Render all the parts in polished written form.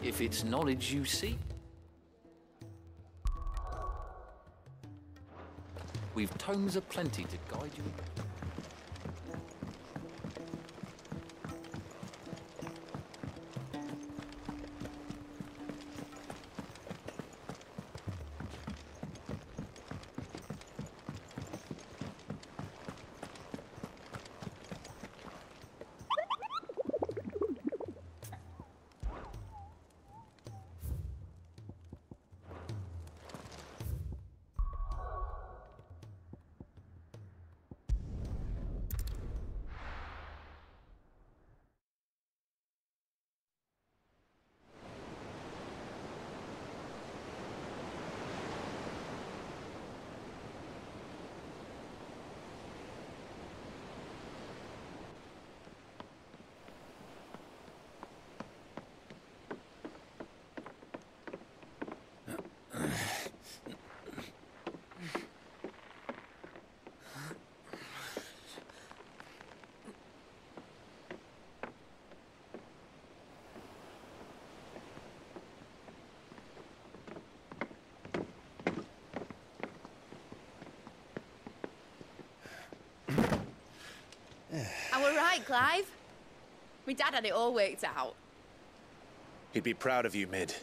If it's knowledge you seek, we've tomes aplenty to guide you. I were right, Clive. My dad had it all worked out. He'd be proud of you, Mid.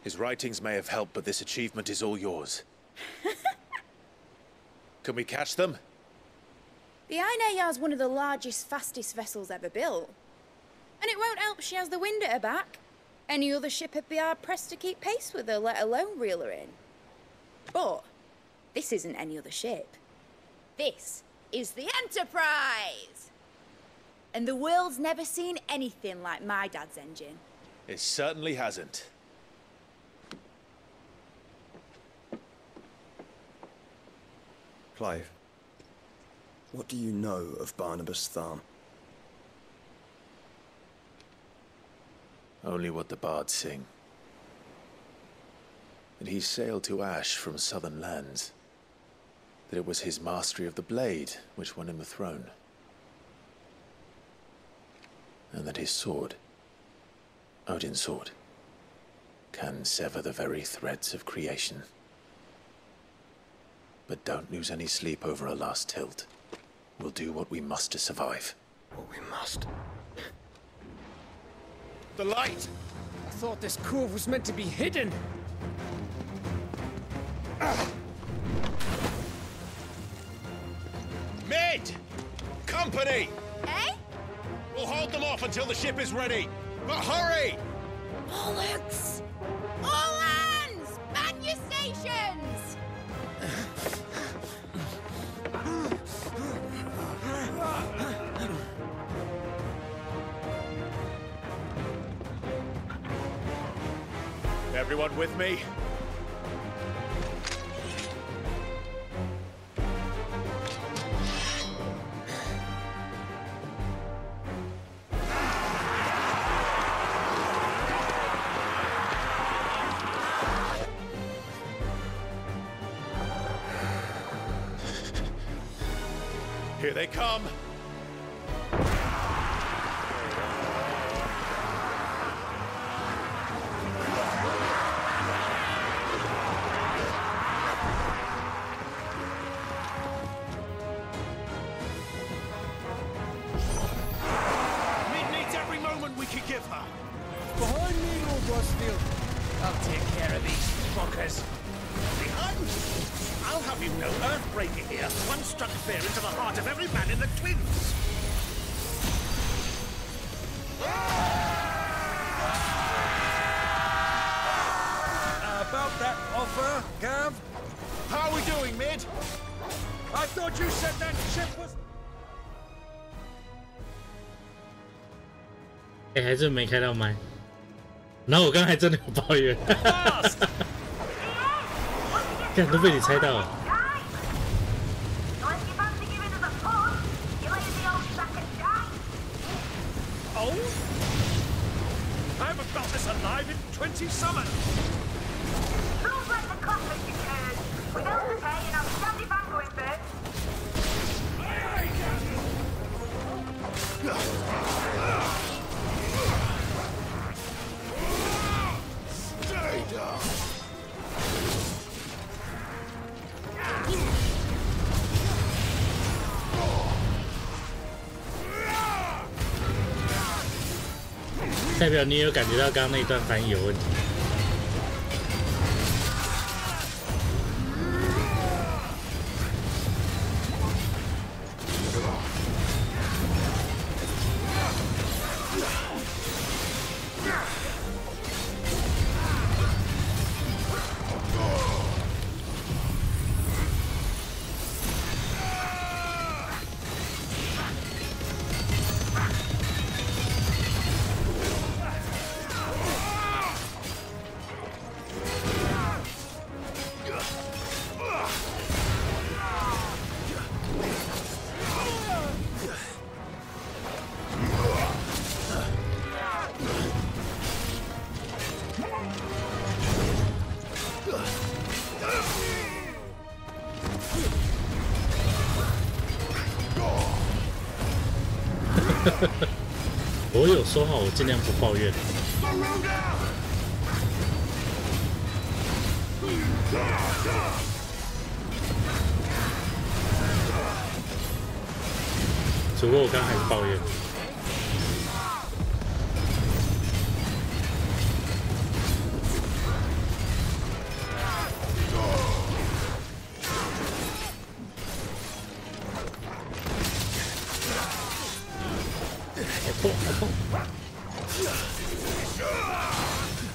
His writings may have helped, but this achievement is all yours. Can we catch them? The Ainayar's one of the largest, fastest vessels ever built. And it won't help she has the wind at her back. Any other ship would be hard-pressed to keep pace with her, let alone reel her in. But this isn't any other ship. This is the Enterprise! And the world's never seen anything like my dad's engine. It certainly hasn't. Clive, what do you know of Barnabas Tharm? Only what the bards sing. That he sailed to Ash from southern lands. That it was his mastery of the blade which won him the throne. And that his sword, Odin's sword, can sever the very threads of creation. But don't lose any sleep over a last tilt. We'll do what we must to survive. What we must. The light! I thought this cove was meant to be hidden. Mid! Company! Eh? We'll hold them off until the ship is ready. But hurry! Bollocks! All hands! Man your stations! Everyone with me? Here they come! Mid needs every moment we can give her! Behind me, Lord Rosfield. I'll take care of these fuckers. Behind you! I'll have you know, Earthbreaker here once struck fear into the heart of every man in the Twins. About that offer, Gav? How are we doing, Mid? I thought you said that ship was... 哎，还真没开到麦。然后我刚才真的有抱怨，看都被你猜到了。Oh? I haven't felt this alive in 20 summers. Rules like the classic occurred. Without the pay and I'm standing back going first. 代表你有感觉到刚刚那一段翻译有问题。我有说好，我尽量不抱怨。只不过我刚刚还是抱怨。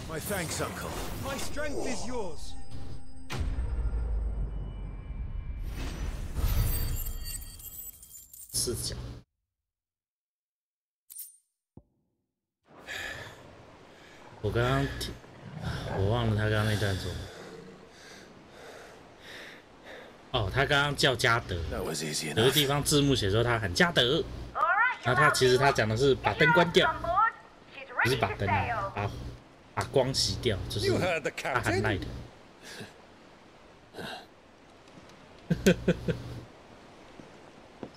My thanks, Uncle. My strength is yours. 视角。我刚刚我忘了他刚刚那段说。哦，他刚刚叫加德，有的地方字幕写说他喊加德，然后他其实他讲的是把灯关掉，不是把灯啊，把光熄掉，就是他喊赖的。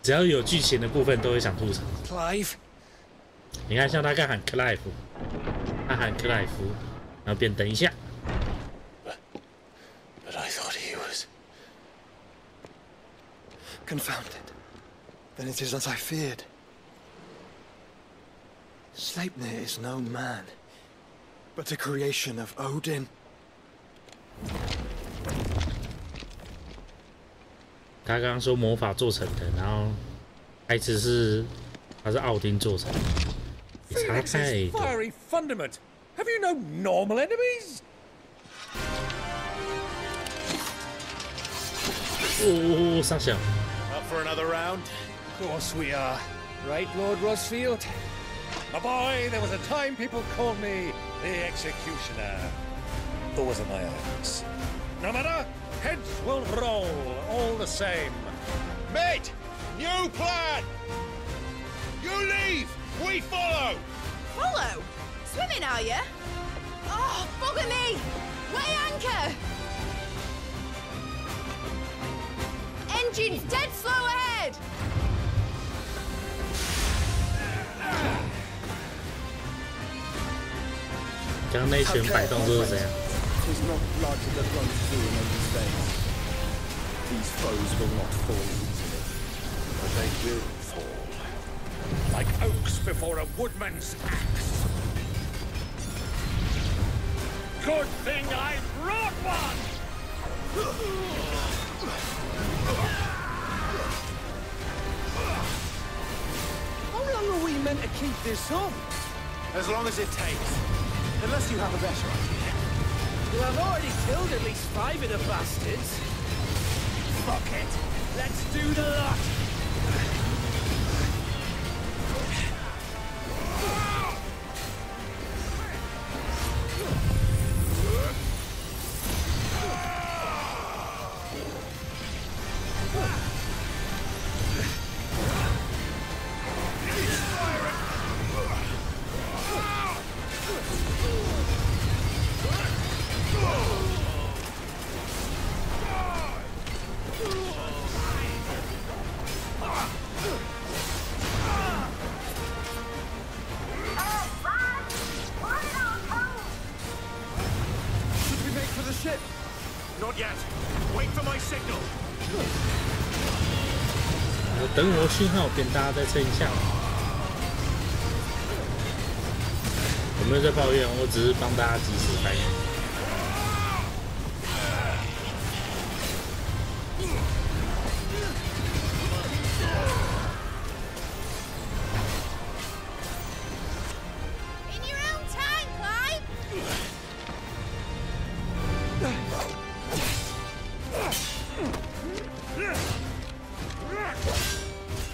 只要有剧情的部分都会想吐槽。Clive， 你看，像他刚喊克莱夫，他喊克莱夫，然后变等一下。But I thought he was Confounded. Then it is as I feared. Sleipnir is no man, but a creation of Odin. 他刚刚说魔法做成的，然后台词是他是奥丁做成的，差太多。 Fiery fundament. Have you no normal enemies? 哦，傻小。 Up for another round? Of course we are. Right, Lord Rosfield? My boy, there was a time people called me the Executioner. Always in my eyes. No matter, heads will roll all the same. Mate, new plan! You leave, we follow! Follow? Swimming, are you? Oh, bugger me! Weigh anchor! Engine's dead slow ahead! 刚刚那一拳摆动作是怎样？ 'Tis not blood that runs through an Odin's veins. These foes will not fall easily. But they will fall. Like oaks before a woodman's axe. Good thing I brought one! How long are we meant to keep this up? As long as it takes. Unless you have a better idea. Well, I've already killed at least 5 of the bastards. Fuck it. Let's do the lot. 等我讯号变大，再撑一下。我没有在抱怨，我只是帮大家及时反应。In your own time, Clive.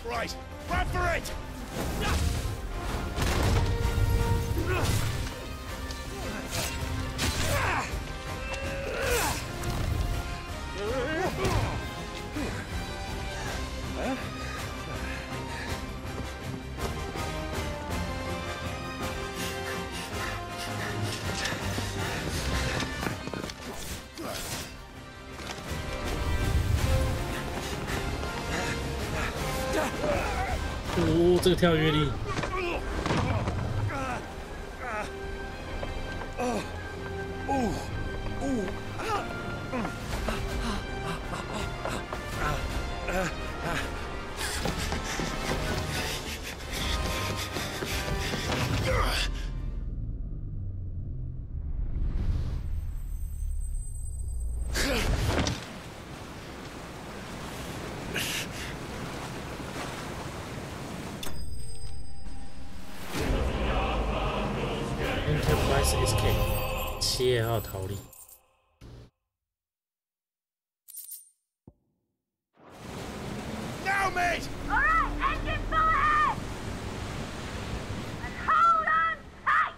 Right, run for it!哦，这个跳跃力。Escape 7号逃离。Now, mate! All right, engine full ahead! And hold on tight!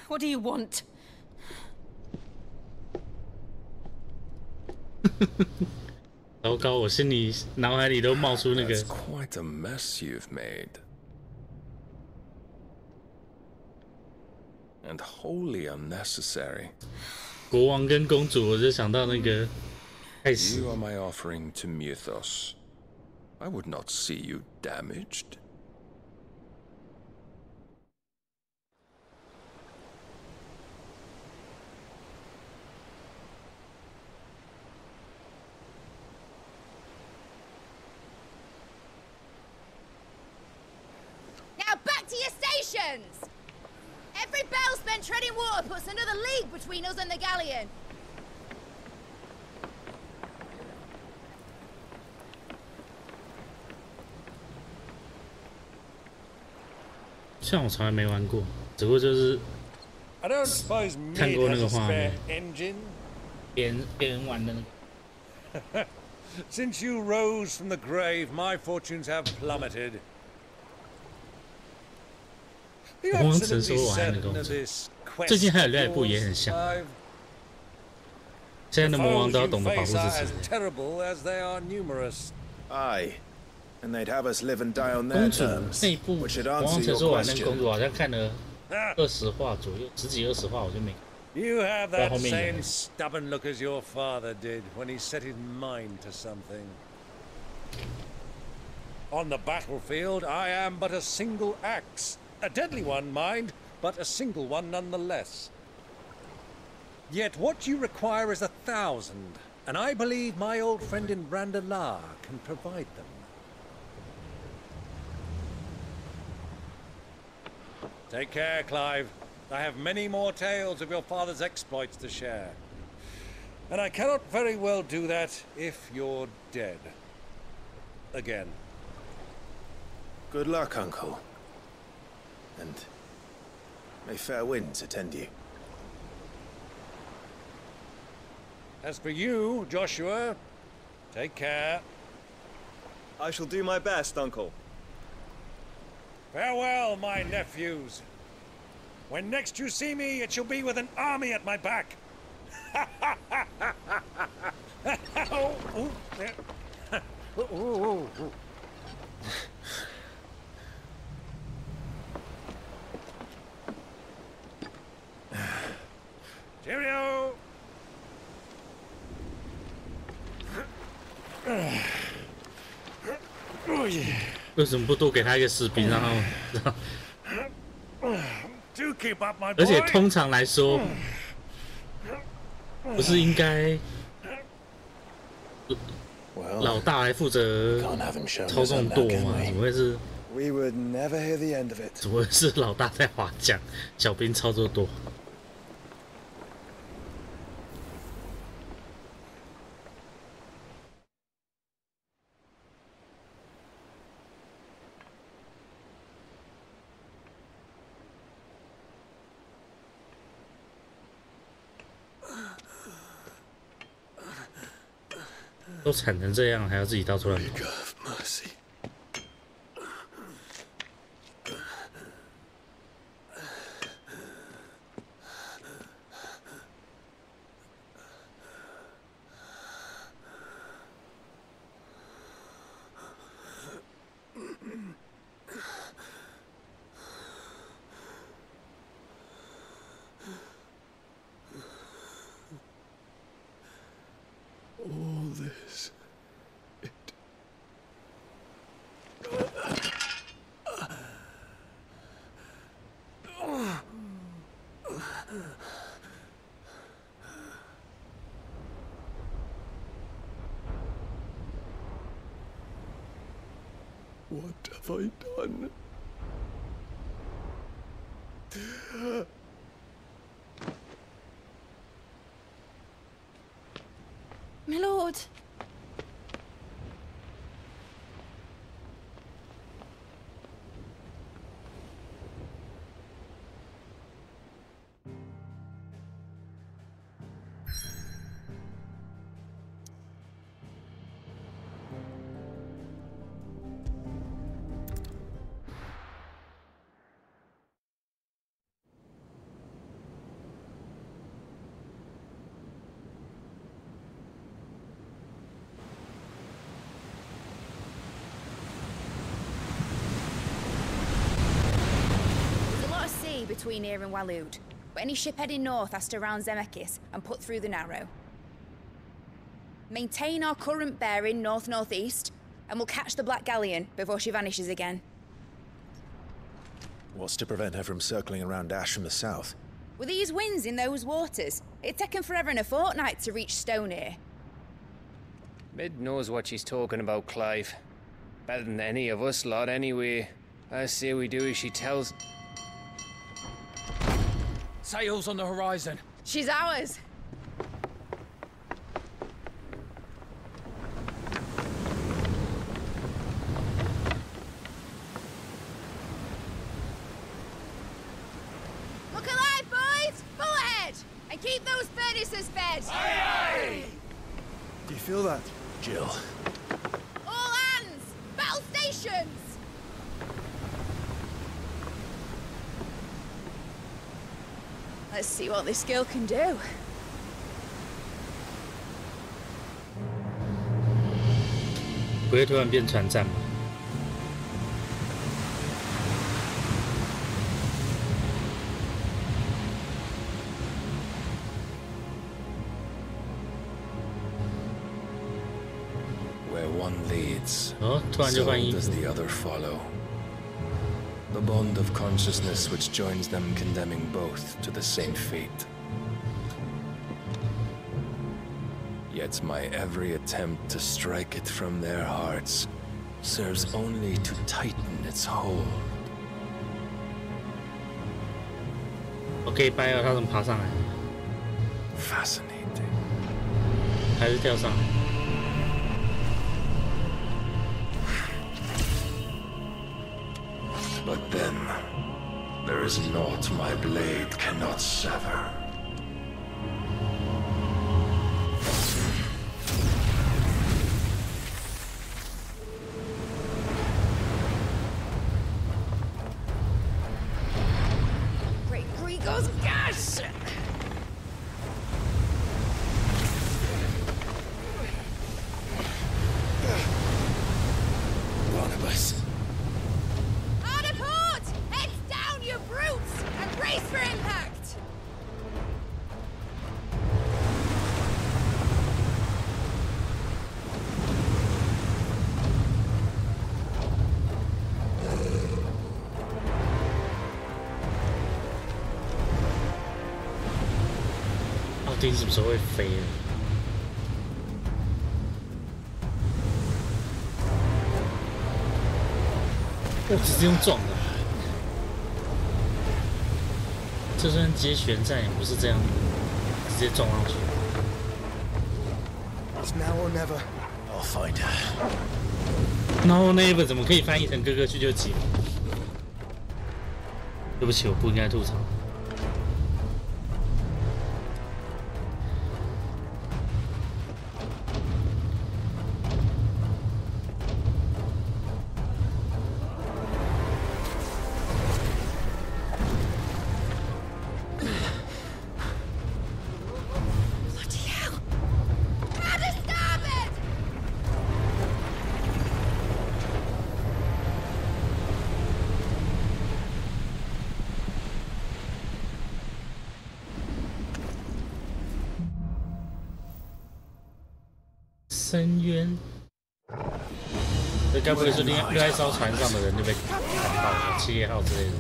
What do you want? 糟糕，我心里、脑海里都冒出那个。That's quite a mess you've made. And wholly unnecessary. 国王跟公主，我就想到那个开始。You are my offering to Mythos. I would not see you damaged. Now back to your stations! Every bell spent treading water puts another league between us and the galleon. 像我从来没玩过，只不过就是看过那个画面，别人玩的那个。Since you rose from the grave, my fortunes have plummeted. 我忘记说我玩的公主，最近还有另外一部也很像。现在的魔王都要懂得保护自己。Aye, and they'd have us live and die on 公 their 主 terms, 那一部， which should 我忘 answer 记 your 说玩那个公 question. 主，好像看了20话左右，十几20话我就没。 You have that same stubborn look as your father did when he set his mind to something. On the battlefield, I am but a single axe. A deadly one, mind, but a single one nonetheless. Yet what you require is 1,000, and I believe my old friend in Brandalar can provide them. Take care, Clive. I have many more tales of your father's exploits to share. And I cannot very well do that if you're dead. Again. Good luck, Uncle. And may fair winds attend you. As for you, Joshua, take care. I shall do my best, Uncle. Farewell, my nephews. When next you see me, it shall be with an army at my back. Oh, oh, there. Oh, oh, oh. Cheerio! 为什么不多给他一个士兵，然后而且通常来说，不是应该老大来负责操纵舵吗？怎么会是？怎么会是老大在划桨，小兵操作舵？ 都惨成这样，还要自己到处乱跑。All this, what have I done? My lord. Between here and Waloed, but any ship heading north has to round Zemeckis and put through the Narrow. Maintain our current bearing north-northeast, and we'll catch the Black Galleon before she vanishes again. What's to prevent her from circling around Ash from the south? With these winds in those waters, it'd take him forever and a fortnight to reach Stone here. Mid knows what she's talking about, Clive. Better than any of us lot, anyway. I say we do as she tells. Sails on the horizon. She's ours. Look alive, boys! Full ahead! And keep those furnaces fed! Aye, aye! Do you feel that? Jill. All hands! Battle stations! Let's see what this girl can do.不会突然变船战吗？ Where one leads, 哦，突然就 so 换衣 does 服。 the other follow. The bond of consciousness which joins them, condemning both to the same fate. Yet my every attempt to strike it from their hearts serves only to tighten its hold. 我可以掰了他怎么爬上来？ Fascinating. 还是跳上来？ But then, there is naught my blade cannot sever. Great grief! 定什么时候会飞了。我直接用撞的，就算接旋战也不是这样，直接撞上去。It's now or never. I'll find her. No never 怎么可以翻译成哥哥去就急？对不起，我不应该吐槽。深渊，这该不会是另外一艘船上的人就被砍到了，7号之类的。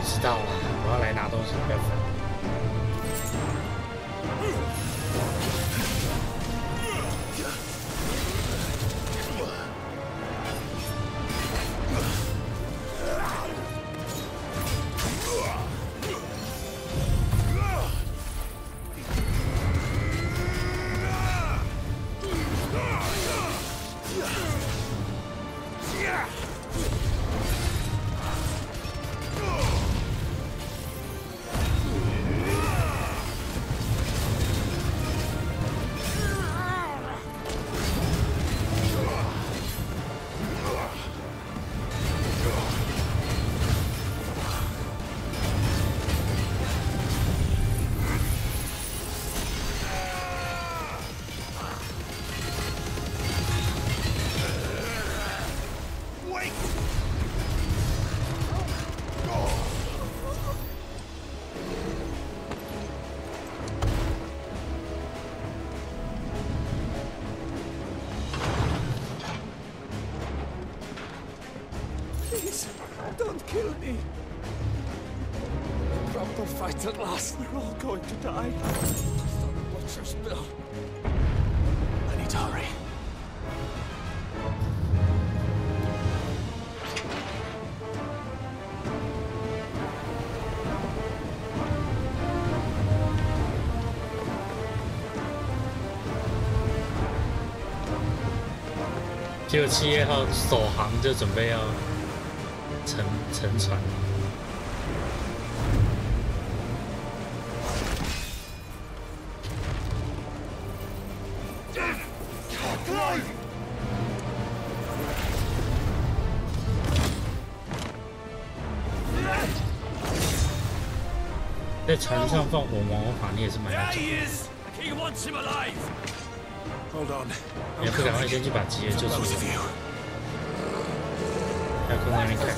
知道了，我要来拿东西，不要烦。Don't kill me! Proper fight at last. We're all going to die. Stop the butcher's bill. I need to hurry. 结果7号首航就准备要沉船。在船上放火魔法，你也是蛮难做。你还不赶快先去把吉尔救出来？要从那边开始。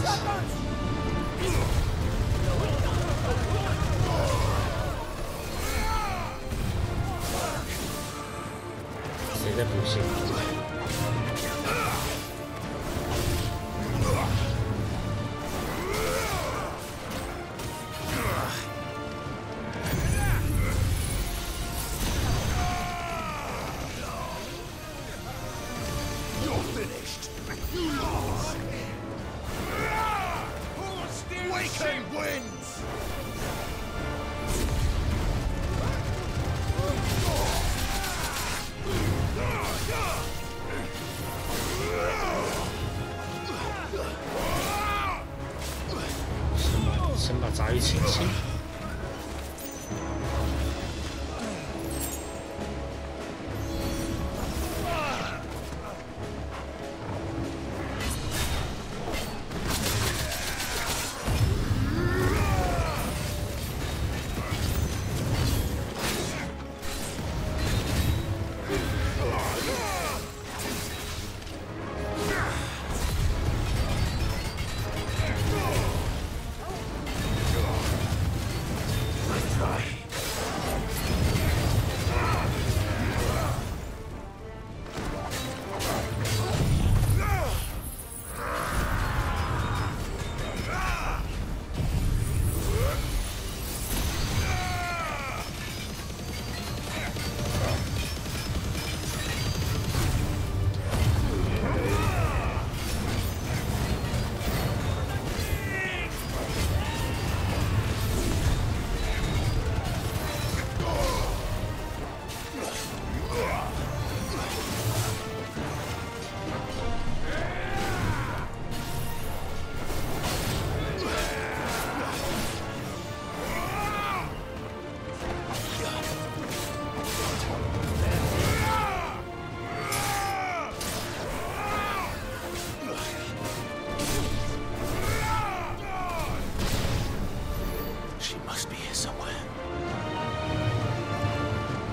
谁在补血？亲亲。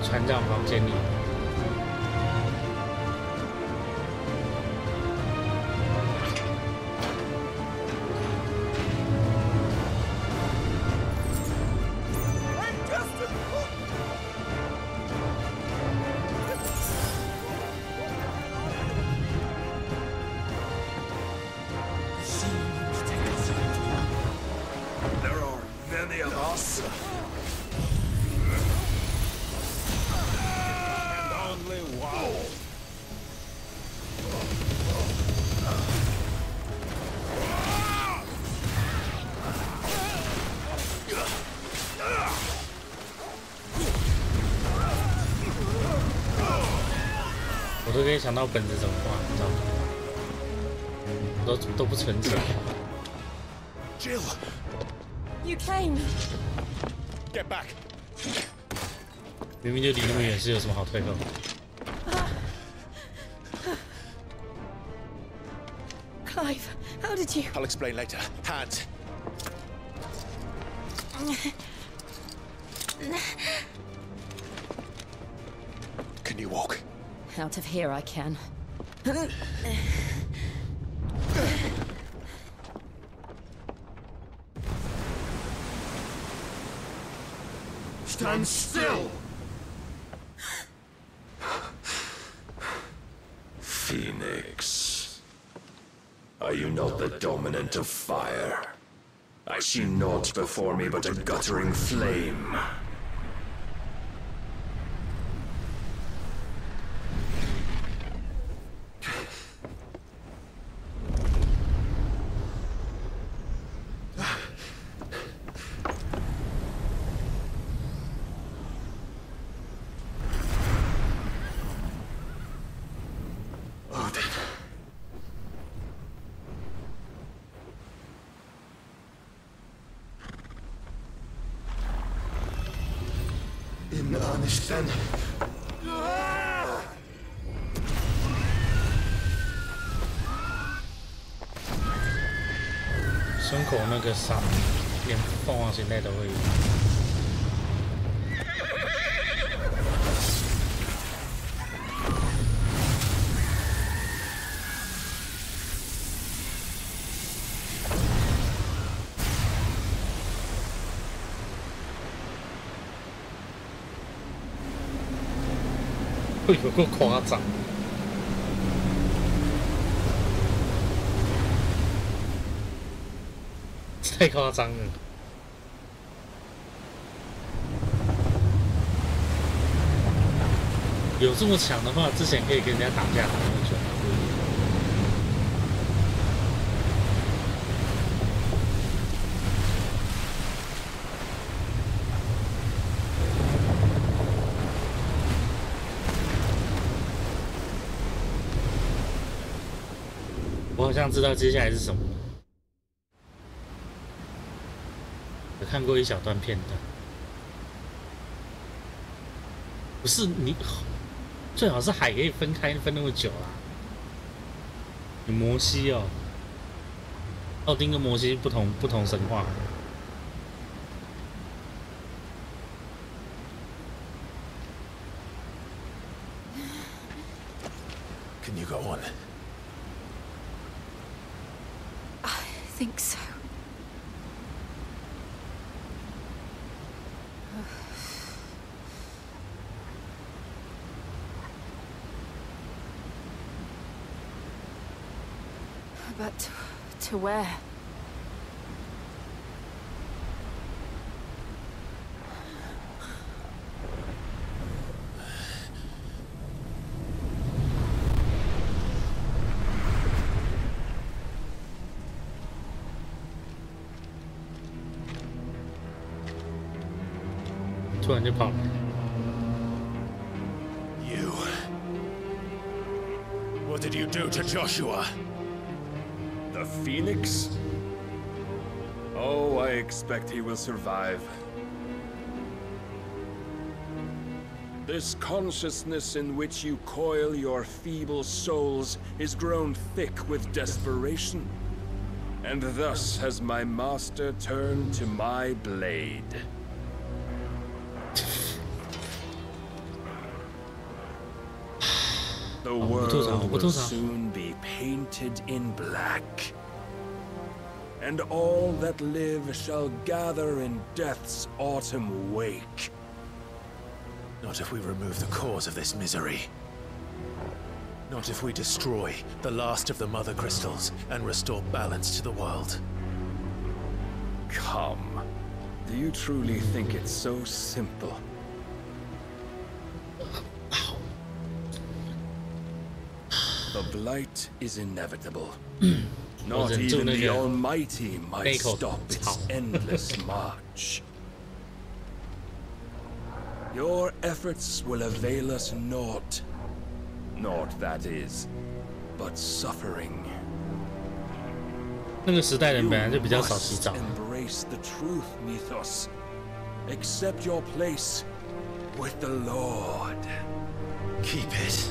船长房间里。There are many of us. Only one.我都可以想到本子怎么画，你知道吗？都不纯洁。Jill, You came. get back. 明明就离那么远，是有什么好退后Clive, how did you? I'll explain later. Hands. Can you walk? Out of here I can. Stand still! Phoenix. Are you not the dominant of fire? I see naught before me but a guttering flame. In Aniston. 胸口那个伤，连凤凰现在都会有。会有够夸张，太夸张了。有这么强的话，之前可以跟人家打架打那么久。我好像知道接下来是什么，看过一小段片段。不是你，最好是海可以分开分那么久啦。你摩西哦，奥丁跟摩西不同神话。Can you go on? I think so. But to where? You. What did you do to Joshua? The Phoenix? Oh, I expect he will survive. This consciousness in which you coil your feeble souls is grown thick with desperation. And thus has my master turned to my blade. The world will soon be painted in black. And all that live shall gather in death's autumn wake. Not if we remove the cause of this misery. Not if we destroy the last of the Mother Crystals and restore balance to the world. Come. Do you truly think it's so simple? The blight is inevitable. Not even the Almighty might stop its endless march. Your efforts will avail us naught. Naught, that is, but suffering. 那个时代人本来就比较少洗澡。 Embrace the truth, Mythos. Accept your place with the Lord. Keep it.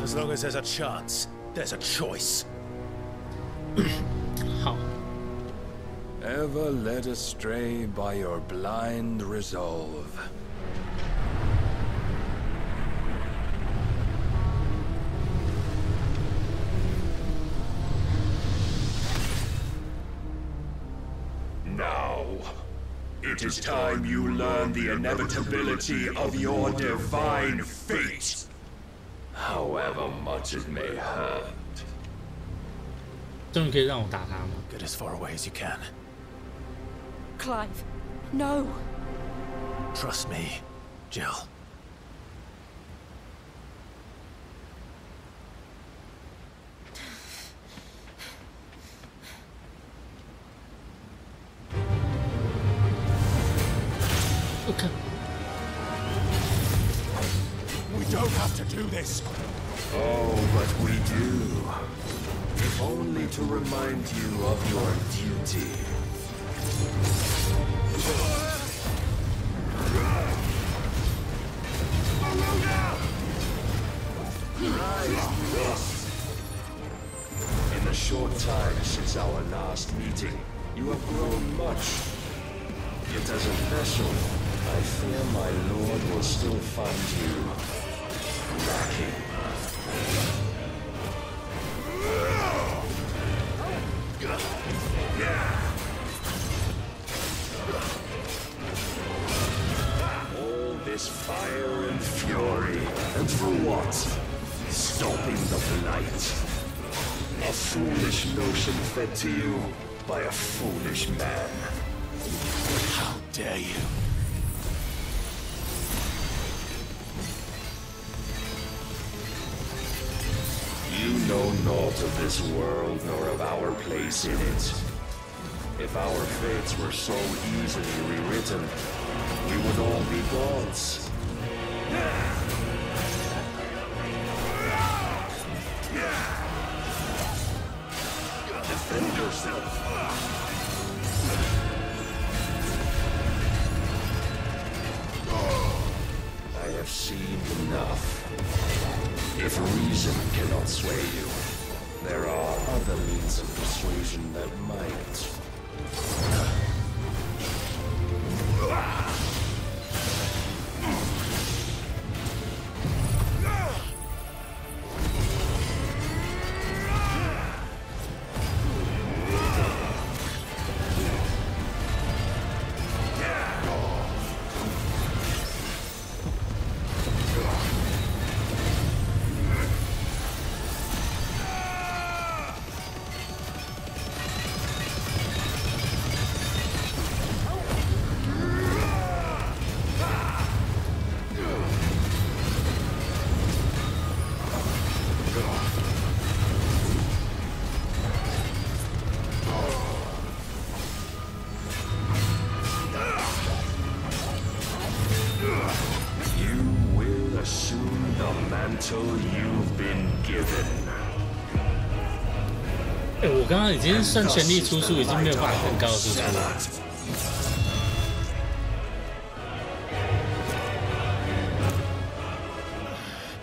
As long as there's a chance, there's a choice. 好。 Ever led astray by your blind resolve. Now, it is time you learn the inevitability of your divine fate. However much it may hurt. 终于可以让我打他吗？ Get as far away as you can. Clive, no. Trust me, Jill. Okay. We don't have to do this. Oh, but we do. If only to remind you of your duty. In the short time since our last meeting, you have grown much. Yet as a vessel, I fear my lord will still find you lacking. All this fire and fury, and for what? Stopping the blight. A foolish notion fed to you by a foolish man. How dare you? You know naught of this world nor of our place in it. If our fates were so easily rewritten, we would all be gods. Defend yourself. have seen enough. If reason cannot sway you, there are other means of persuasion that might.我刚刚已经算全力出速，已经没有办法更高的输出了。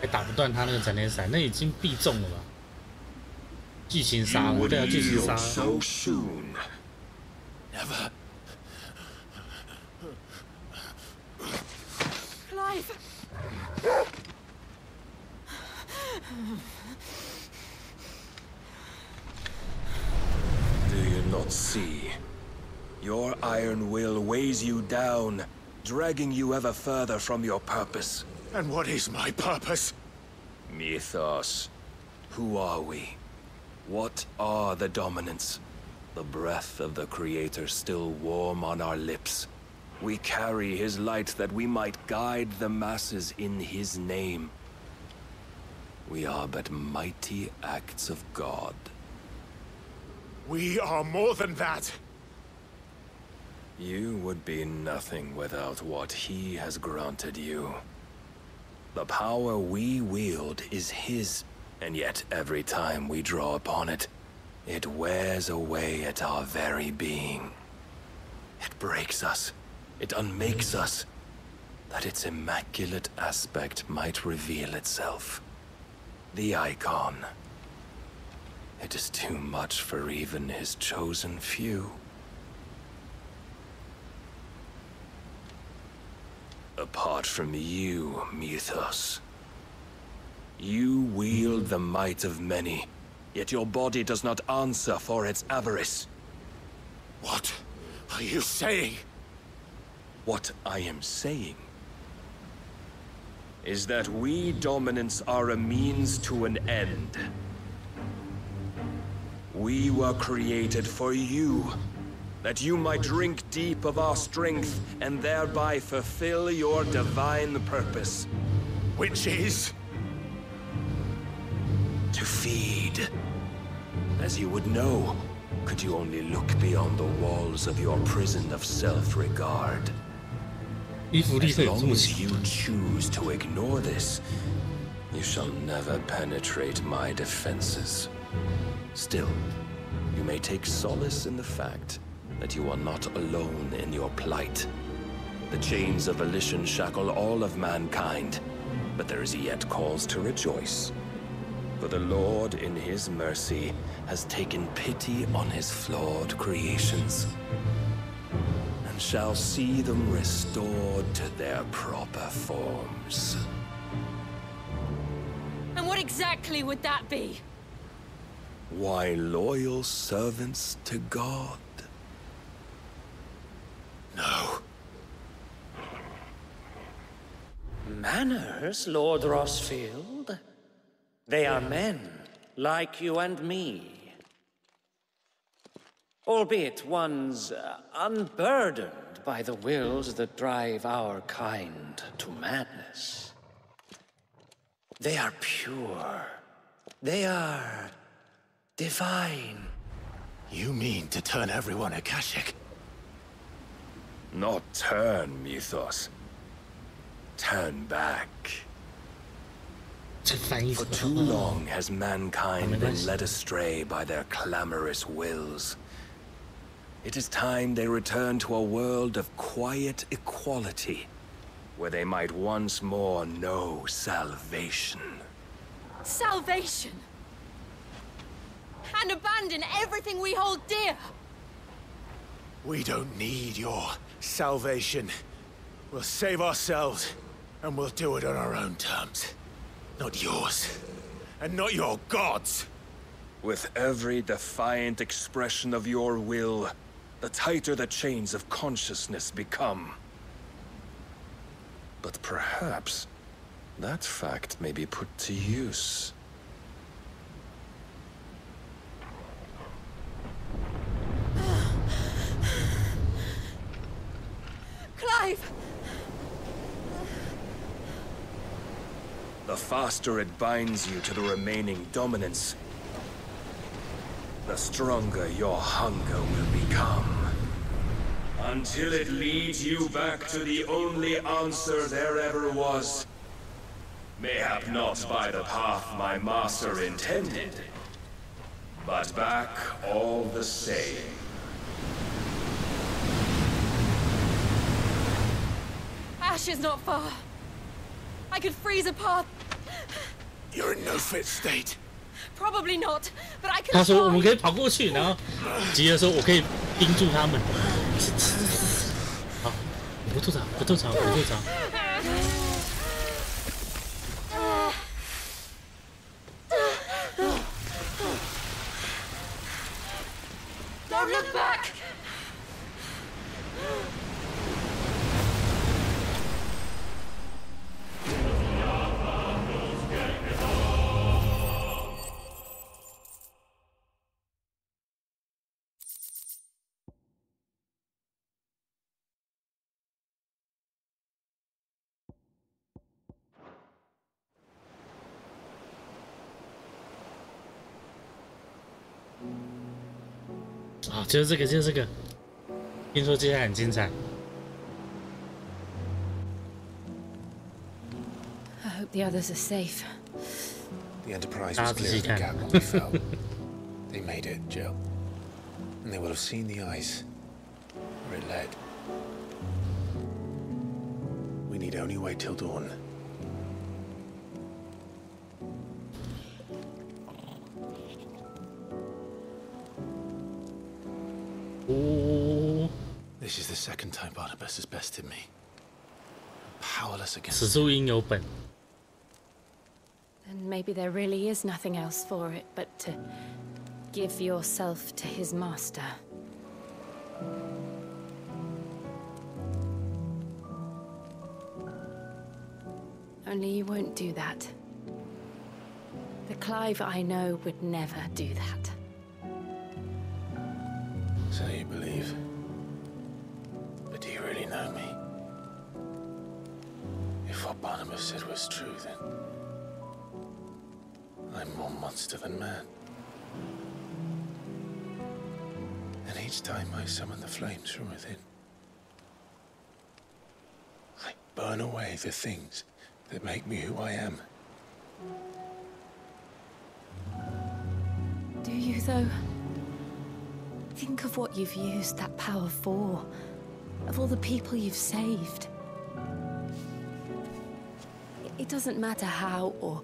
还打不断他那个闪电闪，那已经必中了吧？剧情杀了，对啊，剧情杀。Clive. Do you not see? Your iron will weighs you down, dragging you ever further from your purpose. And what is my purpose? Mythos. Who are we? What are the dominants? The breath of the Creator still warm on our lips. We carry his light that we might guide the masses in his name. We are but mighty acts of God. We are more than that. You would be nothing without what he has granted you. The power we wield is his, and yet every time we draw upon it, it wears away at our very being. It breaks us. It unmakes us, that its immaculate aspect might reveal itself. The icon. It is too much for even his chosen few. Apart from you, Mythos. You wield the might of many, yet your body does not answer for its avarice. What are you saying? What I am saying is that we dominants are a means to an end. We were created for you, that you might drink deep of our strength and thereby fulfill your divine purpose. Which is? To feed. As you would know, could you only look beyond the walls of your prison of self-regard. As long as you choose to ignore this, you shall never penetrate my defenses. Still, you may take solace in the fact that you are not alone in your plight. The chains of volition shackle all of mankind, but there is yet cause to rejoice. For the Lord, in his mercy, has taken pity on his flawed creations, and shall see them restored to their proper forms. And what exactly would that be? Why, loyal servants to God. No. Manners, Lord Rossfield? They are men, like you and me. Albeit ones unburdened by the wills that drive our kind to madness. They are pure. They are divine. You mean to turn everyone Akashic? Not turn, Mythos. Turn back. For too long has mankind been led astray by their clamorous wills. It is time they return to a world of quiet equality, where they might once more know salvation. Salvation? And abandon everything we hold dear? We don't need your salvation. We'll save ourselves, and we'll do it on our own terms. Not yours. And not your gods. With every defiant expression of your will, the tighter the chains of consciousness become. But perhaps that fact may be put to use. Clive! The faster it binds you to the remaining dominance, the stronger your hunger will become. Until it leads you back to the only answer there ever was. Mayhap not by the path my master intended, but back all the same. Ash is not far. I could freeze a path. You're in no fit state. Probably not, but I can. 他说我们可以跑过去，然后吉尔说我可以盯住他们。好，不吐槽，不吐槽，不吐槽。Don't look back.啊，就是这个，就是这个。听说接下来很精彩。I hope the others are safe. The Enterprise was clear of the gap when we fell. They made it, Jill. And they will have seen the ice where it led. We need only wait till dawn. Oh. This is the second time Barnabas has bested me. I'm powerless against 此处应有本。 And maybe there really is nothing else for it but to give yourself to his master. Only you won't do that. The Clive I know would never do that. So you believe? But do you really know me? If what Barnabas said was true, then I'm more monster than man. And each time I summon the flames from within, I burn away the things that make me who I am. Do you, though? Think of what you've used that power for, of all the people you've saved. It doesn't matter how or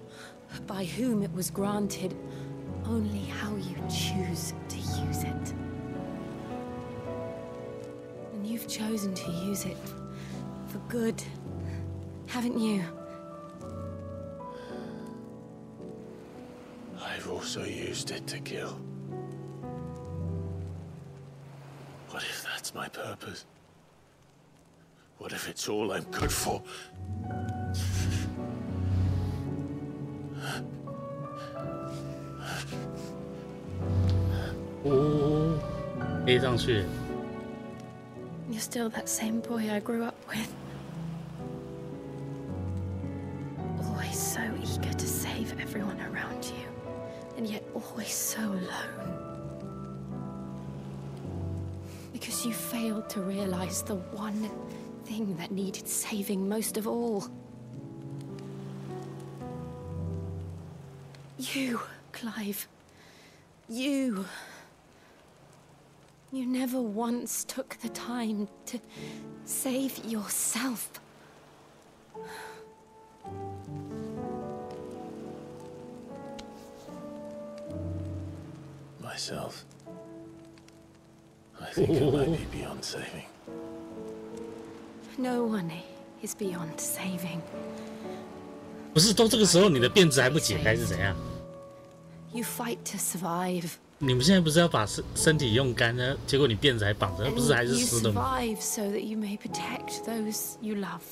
by whom it was granted, only how you choose to use it. And you've chosen to use it for good, haven't you? I've also used it to kill. What if that's my purpose? What if it's all I'm good for? Oh, 飞上去。 You're still that same boy I grew up with. Always so eager to save everyone around you, and yet always so alone. Because you failed to realize the one thing that needed saving most of all. You, Clive. You. You never once took the time to save yourself. Myself. I think I might be beyond saving. No one is beyond saving. 不是，都这个时候你的辫子还不解开是怎样？ You fight to survive. 你们现在不是要把身体用干呢？结果你辫子还绑着，不是还是湿的吗？ You survive so that you may protect those you love.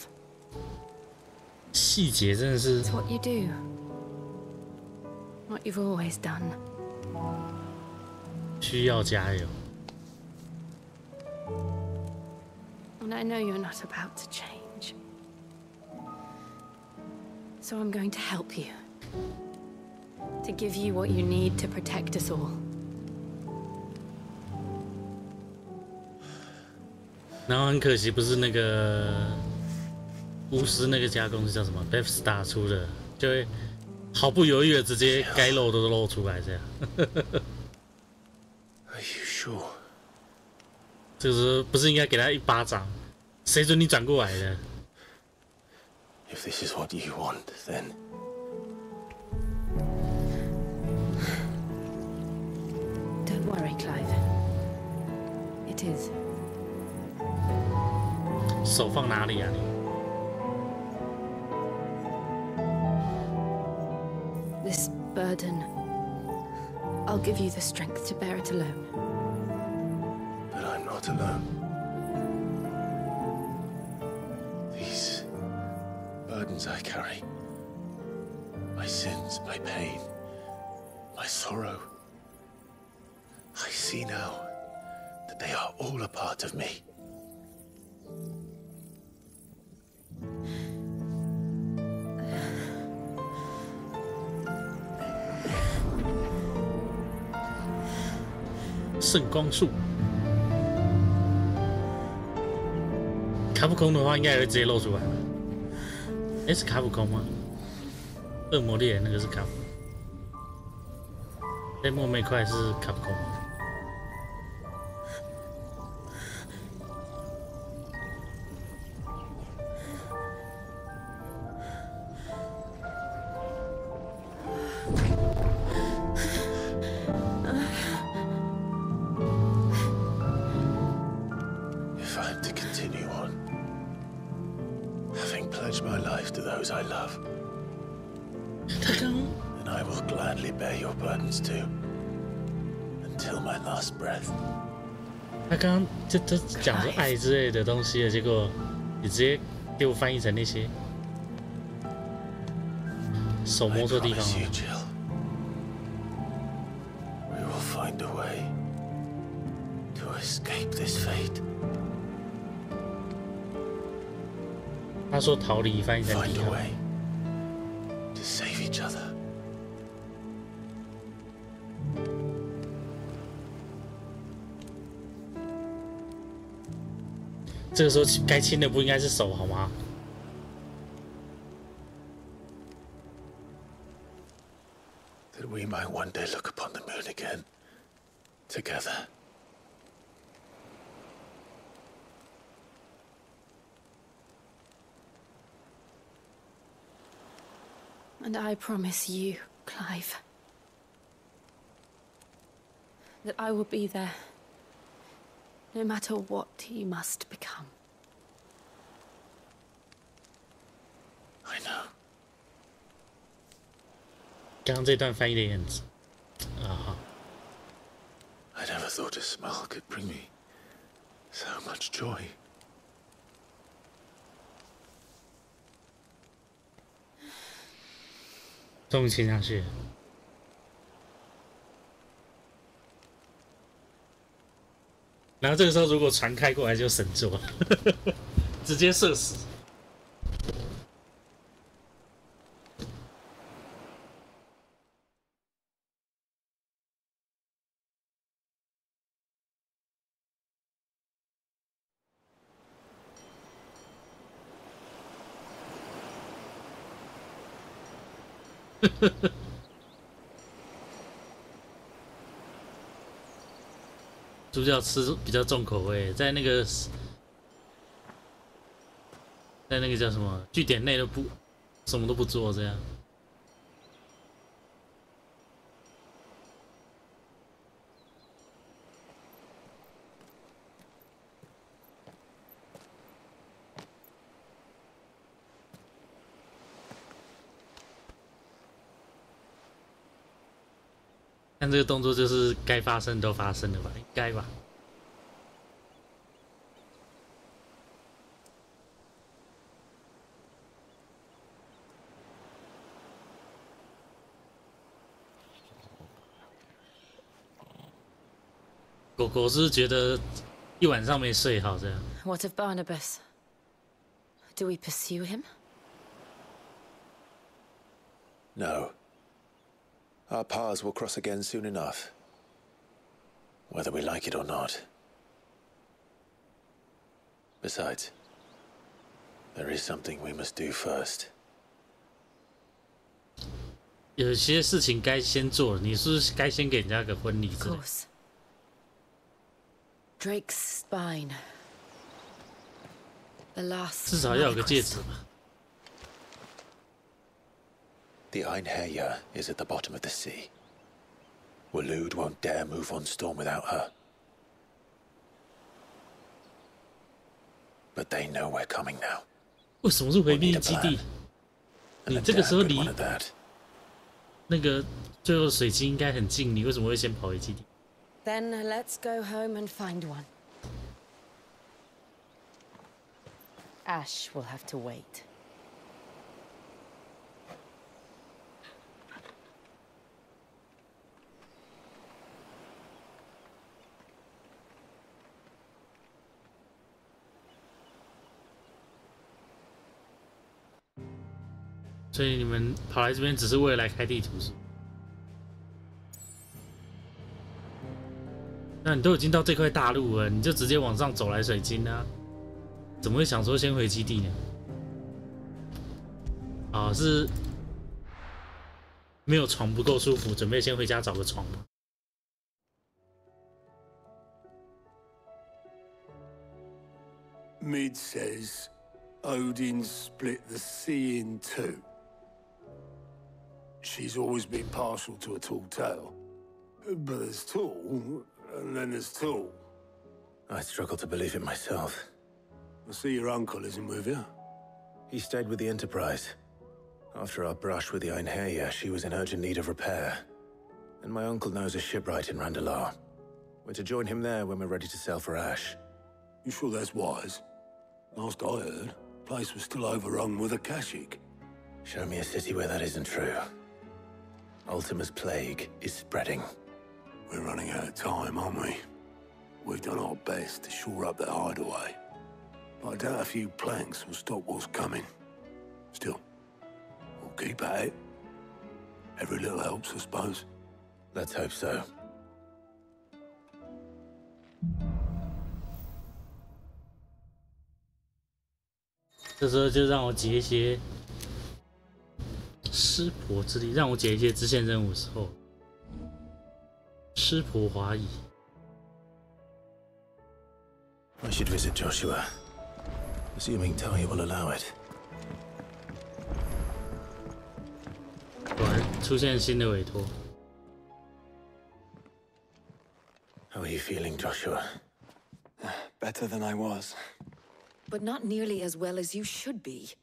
细节真的是。 It's what you do. What you've always done. 需要加油。 And I know you're not about to change. So I'm going to help you. To give you what you need to protect us all. 然后很可惜，不是那个巫师那个家公司叫什么 Bethesda 出的，就会毫不犹豫的直接该露的都露出来这样。Are you sure? 这个时候不是应该给他一巴掌？谁准你转过来的？ If this is what you want, then. Don't worry, Clive. It is. 手放哪里啊你？ This burden. I'll give you the strength to bear it alone. But I'm not alone. These burdens I carry. My sins, my pain, my sorrow. I see now that they are all a part of me.《圣光树》，卡普空的话应该也会直接露出来。哎，是卡普空吗？恶魔猎人那个是卡普，雷莫美块是卡普空吗？ I love. And I will gladly bear your burdens too, until my last breath. 他刚刚就讲说爱之类的东西了，结果你直接给我翻译成那些手摸错地方了。 We will find a way to escape this fate. 他说逃离翻译成抵抗。 To save each other. 这个时候该亲的不应该是手好吗？ That we might one day look upon the moon again, together. And I promise you, Clive, that I will be there, no matter what you must become. I know. 刚刚这段翻译的样子，啊。 I never thought a smile could bring me so much joy. 终于亲上去了，然后这个时候如果船开过来就神作，直接射死。主角吃比较重口味，在那个在那个叫什么据点内都不什么都不做这样。看这个动作就是该发生都发生了吧？应该吧。狗狗是觉得一晚上没睡好这样。What of Barnabas? Do we pursue him? No. Our paths will cross again soon enough. Whether we like it or not. Besides, there is something we must do first. 有些事情该先做，你是不是该先给人家个婚礼之类的？ Drake's spine. The last. 至少要有个戒指吧。 The Einherja is at the bottom of the sea. Waloed won't dare move on storm without her. But they know we're coming now. 为什么是回避基地？你这个时候离那个最后水晶应该很近，你为什么会先跑回基地？ Then let's go home and find one. Ash will have to wait. 所以你们跑来这边只是为了来开地图是？那你都已经到这块大陆了，你就直接往上走来水晶啊？怎么会想说先回基地呢？啊，是没有床不够舒服，准备先回家找个床吗？ Mid says Odin split the sea in two. She's always been partial to a tall tale. But there's tall, and then there's tall. I struggle to believe it myself. I see your uncle isn't with you. He stayed with the Enterprise. After our brush with the Einherja, she was in urgent need of repair. And my uncle knows a shipwright in Randalar. We're to join him there when we're ready to sail for Ash. You sure that's wise? Last I heard, the place was still overrun with Akashic. Show me a city where that isn't true. Ultima's plague is spreading. We're running out of time, aren't we? We've done our best to shore up that hideaway. But I doubt a few planks will stop what's coming. Still, we'll keep at it. Every little helps, I suppose. Let's hope so. 这时候就让我解一些湿婆之力，让我解一些支线任务的时候，湿婆华裔。I should visit Joshua, assuming Talia will allow it. 果然出现新的委托。 How are you feeling, Joshua? Better than I was. But not nearly as well as you should be.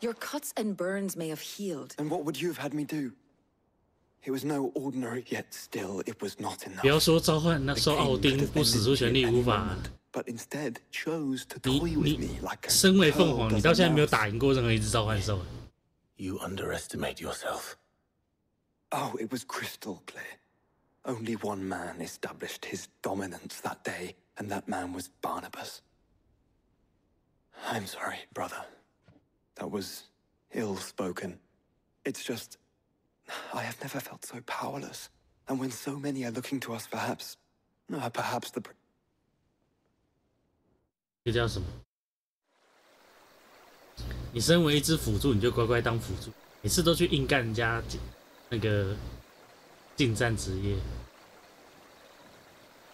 Your cuts and burns may have healed. And what would you have had me do? It was no ordinary, yet still it was not enough. 不要说召唤那时候奥丁不使出全力无法。 But instead chose to toy with me like a 身为凤凰，你到现在没有打赢过任何一只召唤兽。You underestimate yourself. Oh, it was crystal clear. Only one man established his dominance that day, and that man was Barnabas. I'm sorry, brother. That was ill-spoken. It's just, I have never felt so powerless. And when so many are looking to us, perhaps the... 这叫什么？你身为一只辅助，你就乖乖当辅助，每次都去硬干人家那个近战职业，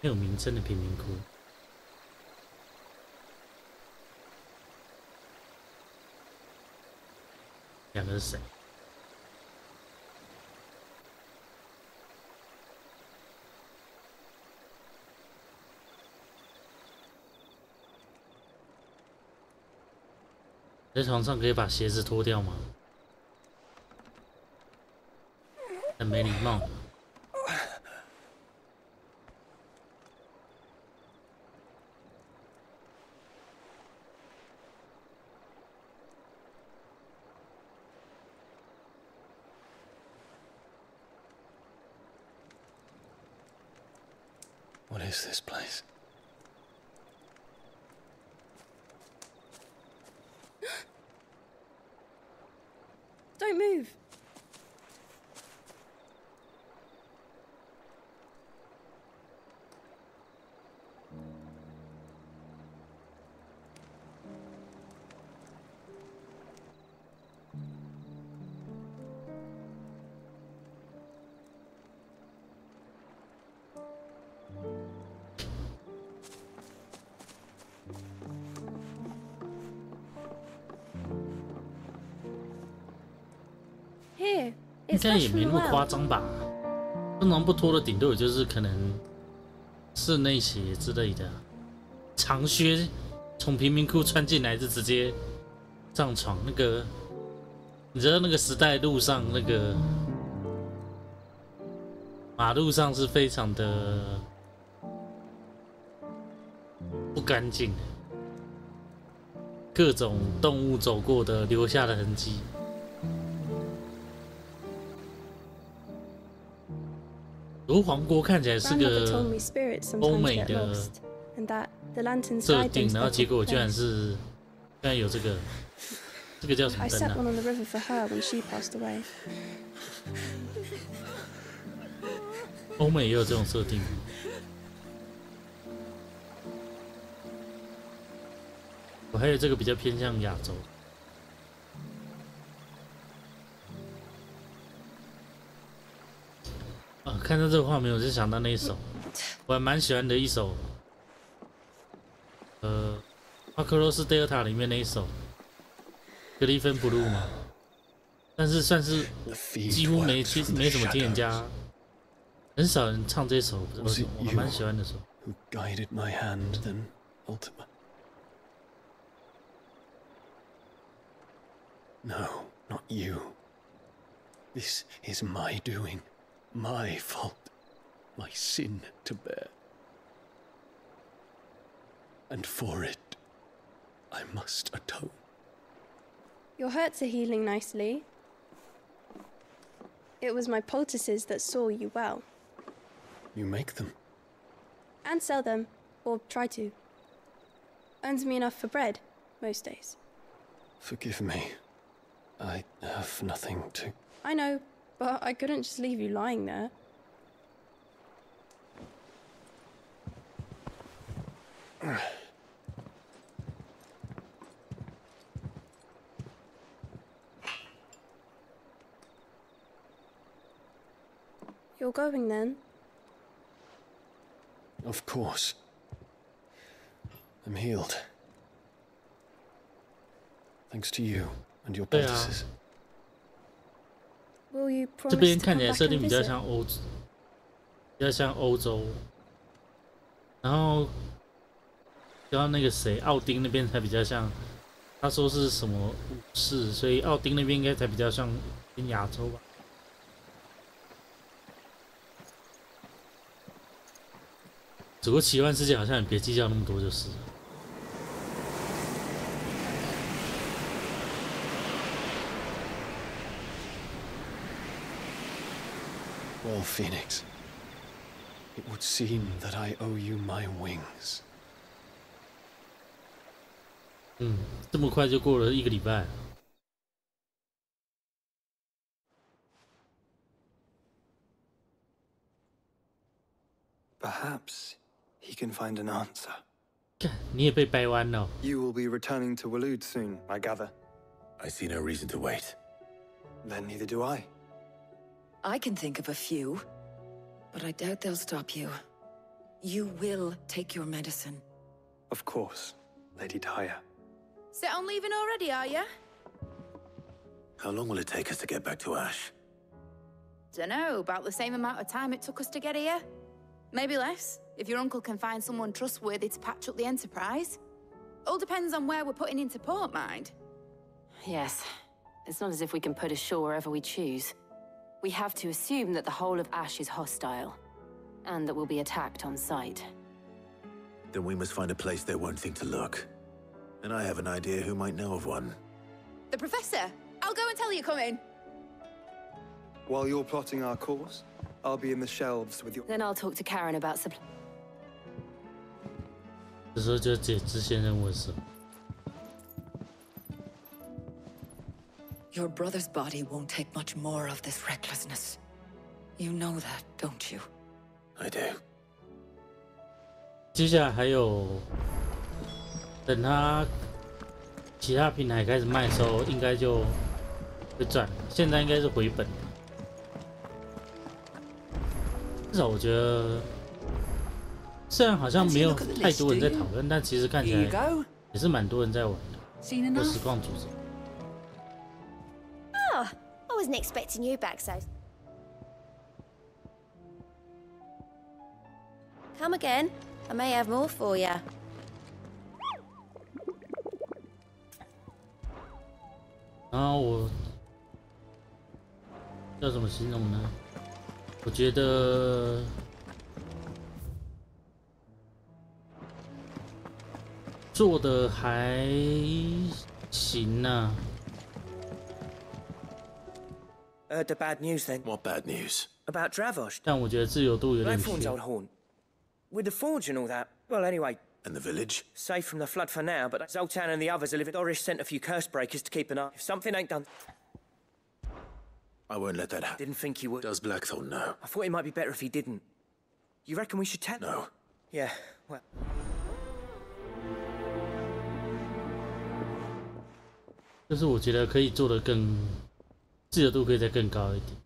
没有名称的贫民窟。两个是谁？在床上可以把鞋子脱掉吗？很没礼貌。What is this place? Don't move. Here, 应 it's 该 fresh 也 from 没 the 那么 well. 夸张吧？通常不脱的，顶多也就是可能室内鞋之类的，长靴从贫民窟穿进来就直接上床。那个，你知道那个时代路上那个马路上是非常的不干净的，各种动物走过的留下的痕迹。如皇国看起来是 Grandmother 个 told me spirits 欧 sometimes 美 get 的 lost, and that the lanterns 设 guide them 定， to 然后 their 结果 proper 居然 place. 是，居然有这个叫什么 I 灯 set 啊？ one on the river for her when she passed away. 欧美也有这种设定。我还有这个比较偏向亚洲。看到这个画面，我就想到那一首，我还蛮喜欢的一首，阿克罗斯德尔塔里面那一首格里芬布鲁嘛，但是算是几乎没什么听人家，很少人唱这首，我还蛮喜欢的首。Who guided my hand, then Ultima? No, not you. This is my doing, my fault, my sin to bear. And for it, I must atone. Your hurts are healing nicely. It was my poultices that saw you well. You make them. And sell them, or try to. Earns me enough for bread, most days. Forgive me. I have nothing to... I know, but I couldn't just leave you lying there. You're going then? Of course. I'm healed. Thanks to you and your poultices. Will you 这 promise 边 to 看 come 起来 back 设 and 定比较 visit? 像欧洲，然后然后那个谁，奥丁那边才比较像，他说是什么武士，所以奥丁那边应该才比较像偏亚洲吧。只不过奇幻世界好像也别计较那么多就是了。Well, Phoenix, it would seem that I owe you my wings. 这么快就过了1个礼拜。Perhaps he can find an answer. 你也被掰弯了。You will be returning to Waloed soon, I gather. I see no reason to wait. Then neither do I. I can think of a few, but I doubt they'll stop you. You will take your medicine. Of course, Lady Tyre. Set on leaving already, are ya? How long will it take us to get back to Ash? Dunno, about the same amount of time it took us to get here. Maybe less, if your uncle can find someone trustworthy to patch up the Enterprise. All depends on where we're putting into port, mind. Yes. It's not as if we can put ashore wherever we choose. We have to assume that the whole of Ash is hostile, and that we'll be attacked on sight. Then we must find a place they won't think to look. And I have an idea who might know of one. The Professor! I'll go and tell you coming! While you're plotting our course, I'll be in the shelves with your... Then I'll talk to Karen about supply. 这时候就解支线任务的时候。 Your brother's body won't take much more of this recklessness. You know that, don't you? I do. 接下来还有，等他其他平台开始卖的时候，应该就会赚。现在应该是回本。至少我觉得，虽然好像没有太多人在讨论，但其实看起来也是蛮多人在玩的。有实况组织。 Oh, I wasn't expecting you back so. Come again. I may have more for you. 然后我要怎么形容呢？我觉得做的还行啊。 Heard the bad news then. What bad news? About Dravosh. 但我觉得自由度有点缺。 Blackthorn's old haunt. With the forge and all that. Well, anyway. And the village? Safe from the flood for now, but Zoltan and the others are living. Dorish sent a few curse breakers to keep an eye. If something ain't done... I won't let that happen. Didn't think he would. Does Blackthorn know? I thought it might be better if he didn't. You reckon we should tell him? No. Yeah, well... 就是我觉得可以做得更自由度可以再更高一点，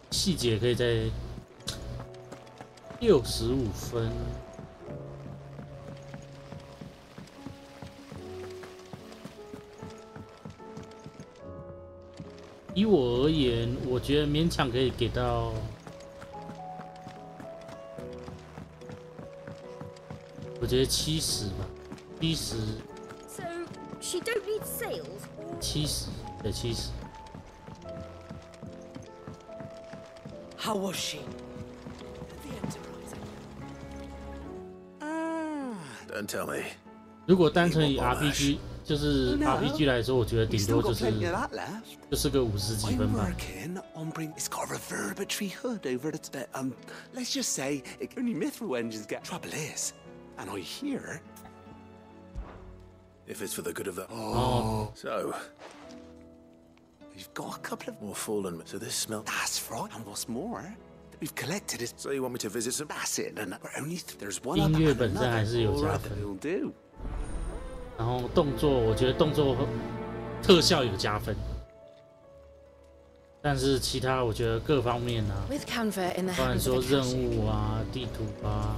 细节可以在65分。以我而言，我觉得勉强可以给到我觉得70吧，70。So she don't need sails. 70，对70。 How was she? Don't tell me. 如果单纯以 RPG 就是 RPG 来说，我觉得顶多就是个50几分吧。 It's got a reverberatory hood over its let's just say only mithril engines get. Trouble is, and I hear. If it's for the good of the... Oh. So... We've got a couple of... more fallen, so this smell... That's right, and what's more, we've collected it. So you want me to visit some... That's it, and we're only... There's one 音 up 乐 and 本身还 another. 是有 All 加 right, 分 that'll do. 然后动作，我觉得动作特效有加分，但是其他我觉得各方面啊， With Canva in the 包含 hands 说 of a 任 cashier. 务啊、地图啊，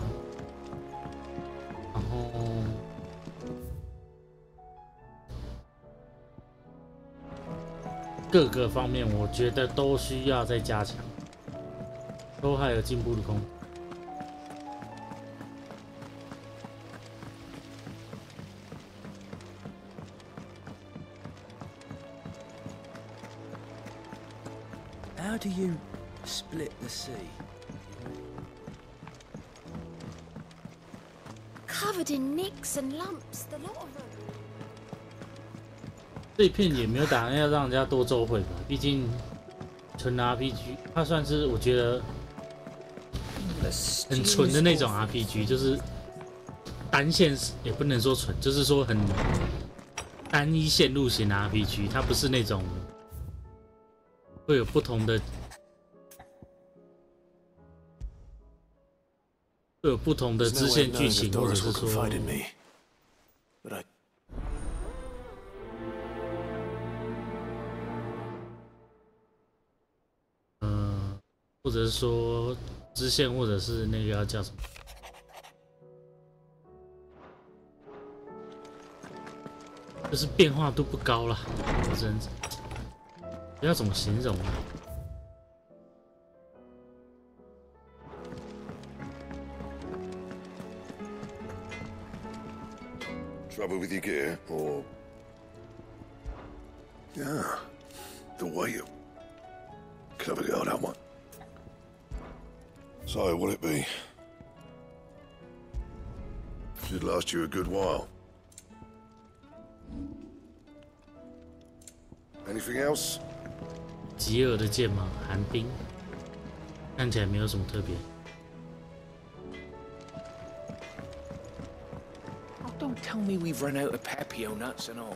然后各个方面，我觉得都需要再加强，都还有进步的空间。 How do you split the sea? Covered in nicks and lumps, the lot of them. 这一片也没有打算要让人家多周回吧，毕竟纯 RPG， 它算是我觉得很纯的那种 RPG， 就是单线也不能说纯，就是说很单一线路型的 RPG， 它不是那种会有不同的支线剧情，或者是说。 或者是说支线，或者是那个要叫什么？就是变化度不高啦，我只能。要怎么形容啊？ Trouble with your gear, or... Yeah, the way you... Clever girl, that one. So, what'll it be? Should last you a good while. Anything else? 极恶的剑吗？寒冰，看起来没有什么特别。 Don't tell me we've run out of Pepio nuts and all.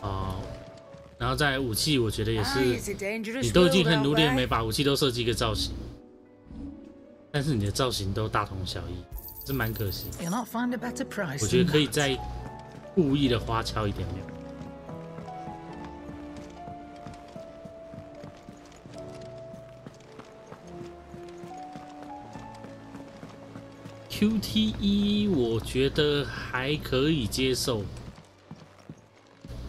哦，然后再来武器，我觉得也是，你都已经很努力，每把武器都设计一个造型，但是你的造型都大同小异，是蛮可惜。我觉得可以再故意的花俏一点点。 QTE 我觉得还可以接受，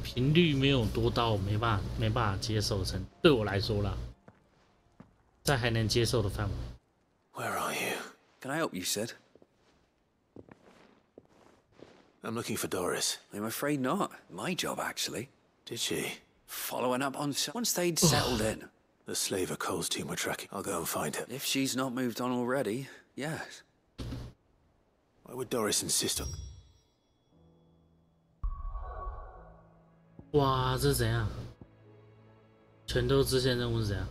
频率没有多到没办法接受程度，对我来说啦，在还能接受的范围。Where are you? Can I help you, Sid? I'm looking for Doris. I'm afraid not. My job, actually. Did she? Following up on once they'd settled in. The slaver Cole's team were tracking. I'll go and find her. If she's not moved on already, yes. Why would Doris insist on? 哇，这是怎样？全都支线任务是怎样？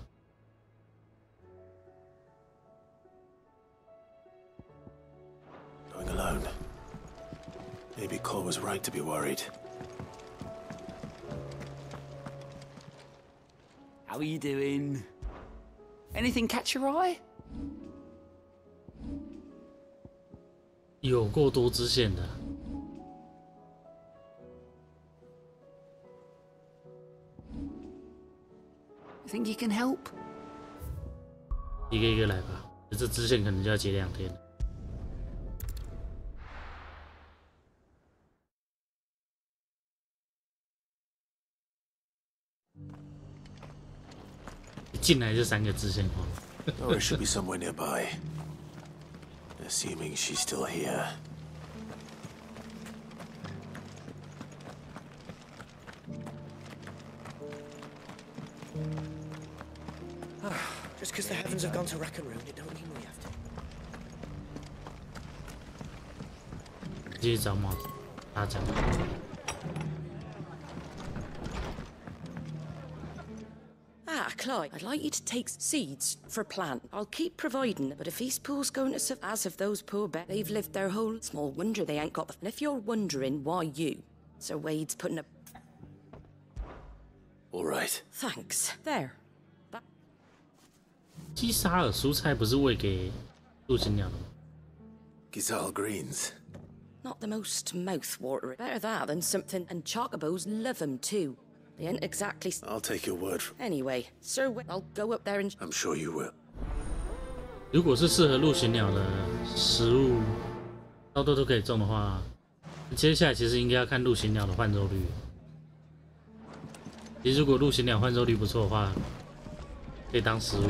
Going alone. Maybe Cole was right to be worried. How are you doing? Anything catch your eye? 有够多支线的。Think you can help? 一个一个来吧，这支线可能就要接2天了。一进来就3个支线框。Doris should be somewhere nearby. Assuming she's still here. Just because the heavens have gone to Rackaroon, it don't mean we have to. 继续找马，他讲。 Ah, Clyde, I'd like you to take seeds for plant. I'll keep providing, but if these pools going to survive, as of those poor bet, they've lived their whole... Small wonder they ain't got the... And if you're wondering why you, Sir Wade's putting a... All right. Thanks. There. 基沙尔蔬菜不是喂给陆行鸟的吗 Gizal greens. Not the most mouth-watering. Better that than something... And chocobos love them too. They ain't exactly... I'll take your word for... Anyway, Sir Wade, I'll go up there and... I'm sure you will. 如果是适合陆行鸟的食物，超多都可以种的话，接下来其实应该要看陆行鸟的换肉率。其实如果陆行鸟换肉率不错的话，可以当食物。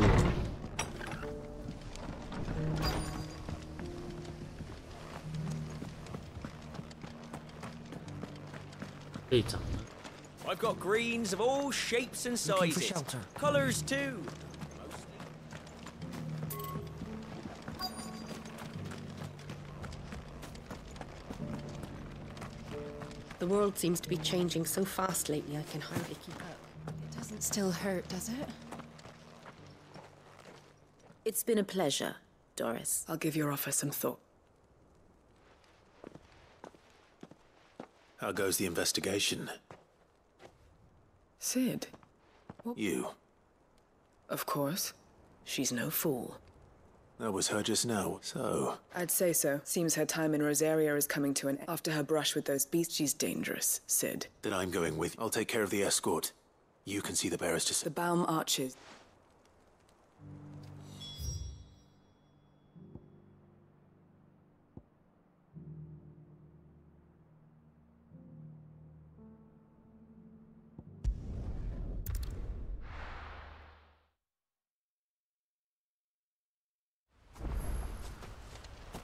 队长呢？ I've got greens of all shapes and sizes. Colours too. The world seems to be changing so fast lately, I can hardly keep up. It doesn't still hurt, does it? It's been a pleasure, Doris. I'll give your offer some thought. How goes the investigation? Sid? What? You. Of course. She's no fool. That was her just now, so... I'd say so. Seems her time in Rosaria is coming to an end. After her brush with those beasts, she's dangerous, Sid. Then I'm going with... I'll take care of the escort. You can see the bearers to... The Baum Archers.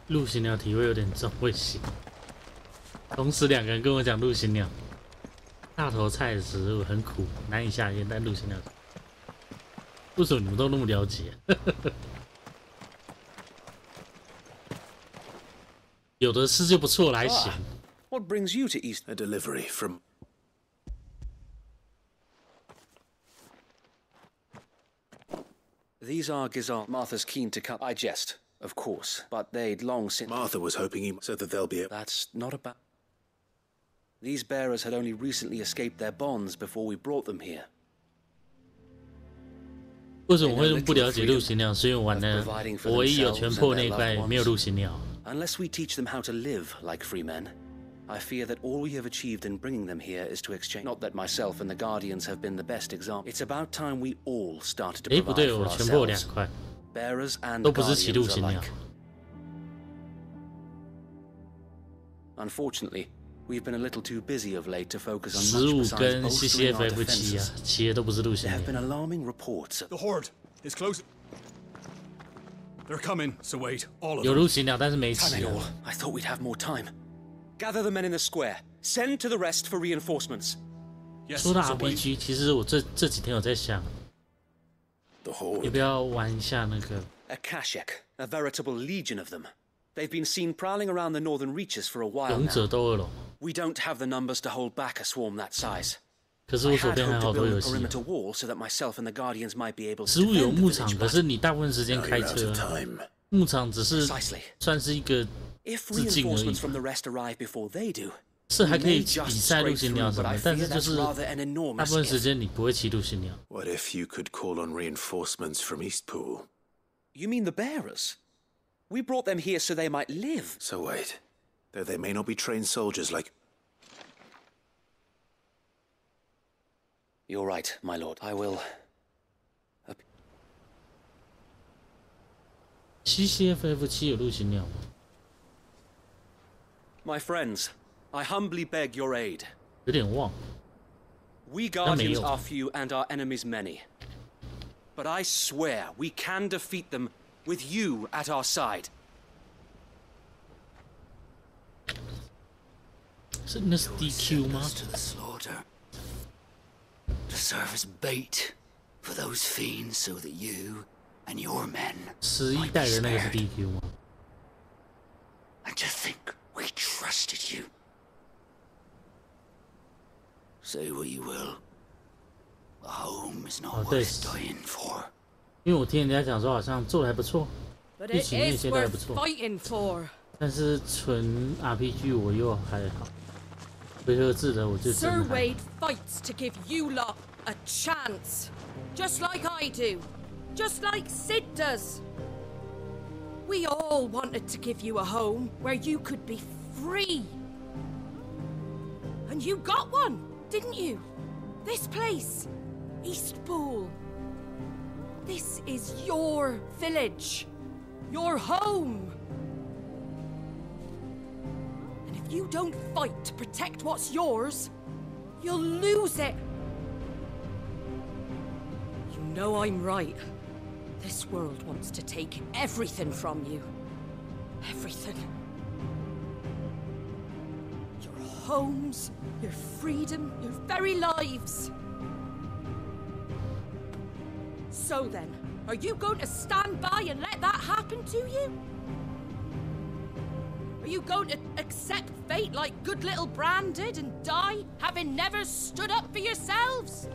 陆行鸟体味有点重，会行。同时两个人跟我讲陆行鸟大头菜的食物很苦，难以下咽，但陆行鸟为什么你们都那么了解？有的吃就不错了，还行。What brings you to East? A delivery from. These are Gizar. Martha's keen to cut. I jest, of course, but they'd long since. Martha was hoping he so that they'll be. That's not about. These bearers had only recently escaped their bonds before we brought them here. 为什么会不了解陆行鸟？是因为玩的我唯一有全破那一块没有陆行鸟。Unless we teach them how to live like free men, I fear that all we have achieved in bringing them here is to exchange. Not that myself and the Guardians have been the best example. It's about time we all started to provide for ourselves. Bearers and Guardians alike. Unfortunately, we've been a little too busy of late to focus on much besides bolstering our defenses. There have been alarming reports. The horde is close. They're coming, so wait, all of them. 有陆行鸟，但是没骑。I thought we'd have more time. Gather the men in the square. Send to the rest for reinforcements. 说到 RPG， 其实我这几天有在想，要不要玩一下那个 Akashek, a veritable legion of them. They've been seen prowling around the northern reaches for a while 勇者斗恶龙。We don't have the numbers to hold back a swarm that size. 可是我手边还有好多游戏。植物有牧场，可是你大部分时间开车，牧场只是算是一个致敬而已。是还可以比赛陆行鸟什么，但是就是大部分时间你不会骑陆行鸟。What if you could call on reinforcements from Eastpool? You mean the bearers? We brought them here so they might live. So wait, though they may not be trained soldiers like. You're right, my lord. I will. CCFF7有陆行鸟吗？ My friends, I humbly beg your aid. 有点忘。We Guardians are few and our enemies many. But I swear we can defeat them with you at our side. 那是 DQ 吗？ To serve as bait for those fiends so that you and your men 11代的那个是 DQ 吗？ And to think we trusted you. Say what you will. A home is not worth dying for. 因为我听人家讲说好像做的还不错，剧情那些都还不错，但是纯 RPG 我又还好。 Sir Wade fights to give you lot a chance, just like I do, just like Sid does. We all wanted to give you a home where you could be free. And you got one, didn't you? This place, Eastpool. This is your village, your home. If you don't fight to protect what's yours, you'll lose it. You know I'm right. This world wants to take everything from you. Everything. Your homes, your freedom, your very lives. So then, are you going to stand by and let that happen to you? Are you going to accept fate like good little Bran did and die, having never stood up for yourselves?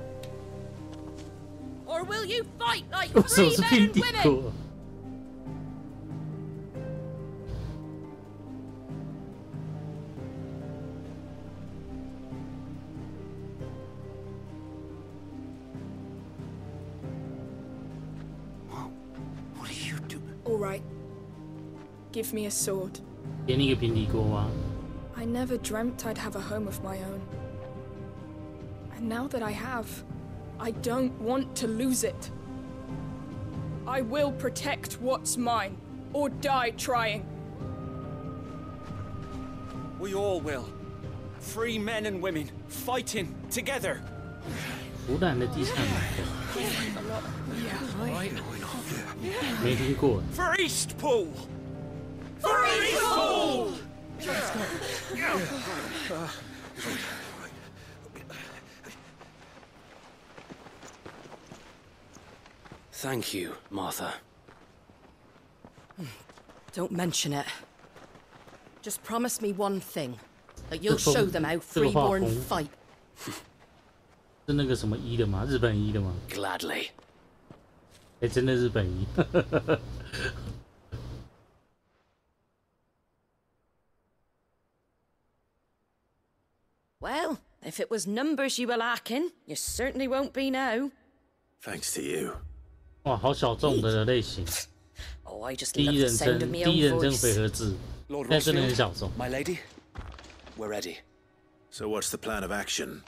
Or will you fight like free men and women? What do you do? All right. Give me a sword. 给你一个平底锅吗？ I never dreamt I'd have a home of my own. And now that I have, I don't want to lose it. I will protect what's mine, or die trying. We all will. Free men and women, fighting together. 湖南的地上没听过。 For Eastpool! For Thank you, Martha. Don't mention it. Just promise me one thing, that you'll show them how freeborn fight. 是那个什么一的吗？日本一的吗 ？Gladly. 哎，真的日本一。Well, if it was numbers you were lacking, you certainly won't be now. Thanks to you. 哇，好小众的类型。Oh, I just 第 love 一 the 人 sound 称 of me 第一 own 人称 voice. 回合制， Lord 但真的很小 Rossfield, 众。 my lady, we're ready. So what's the plan of action?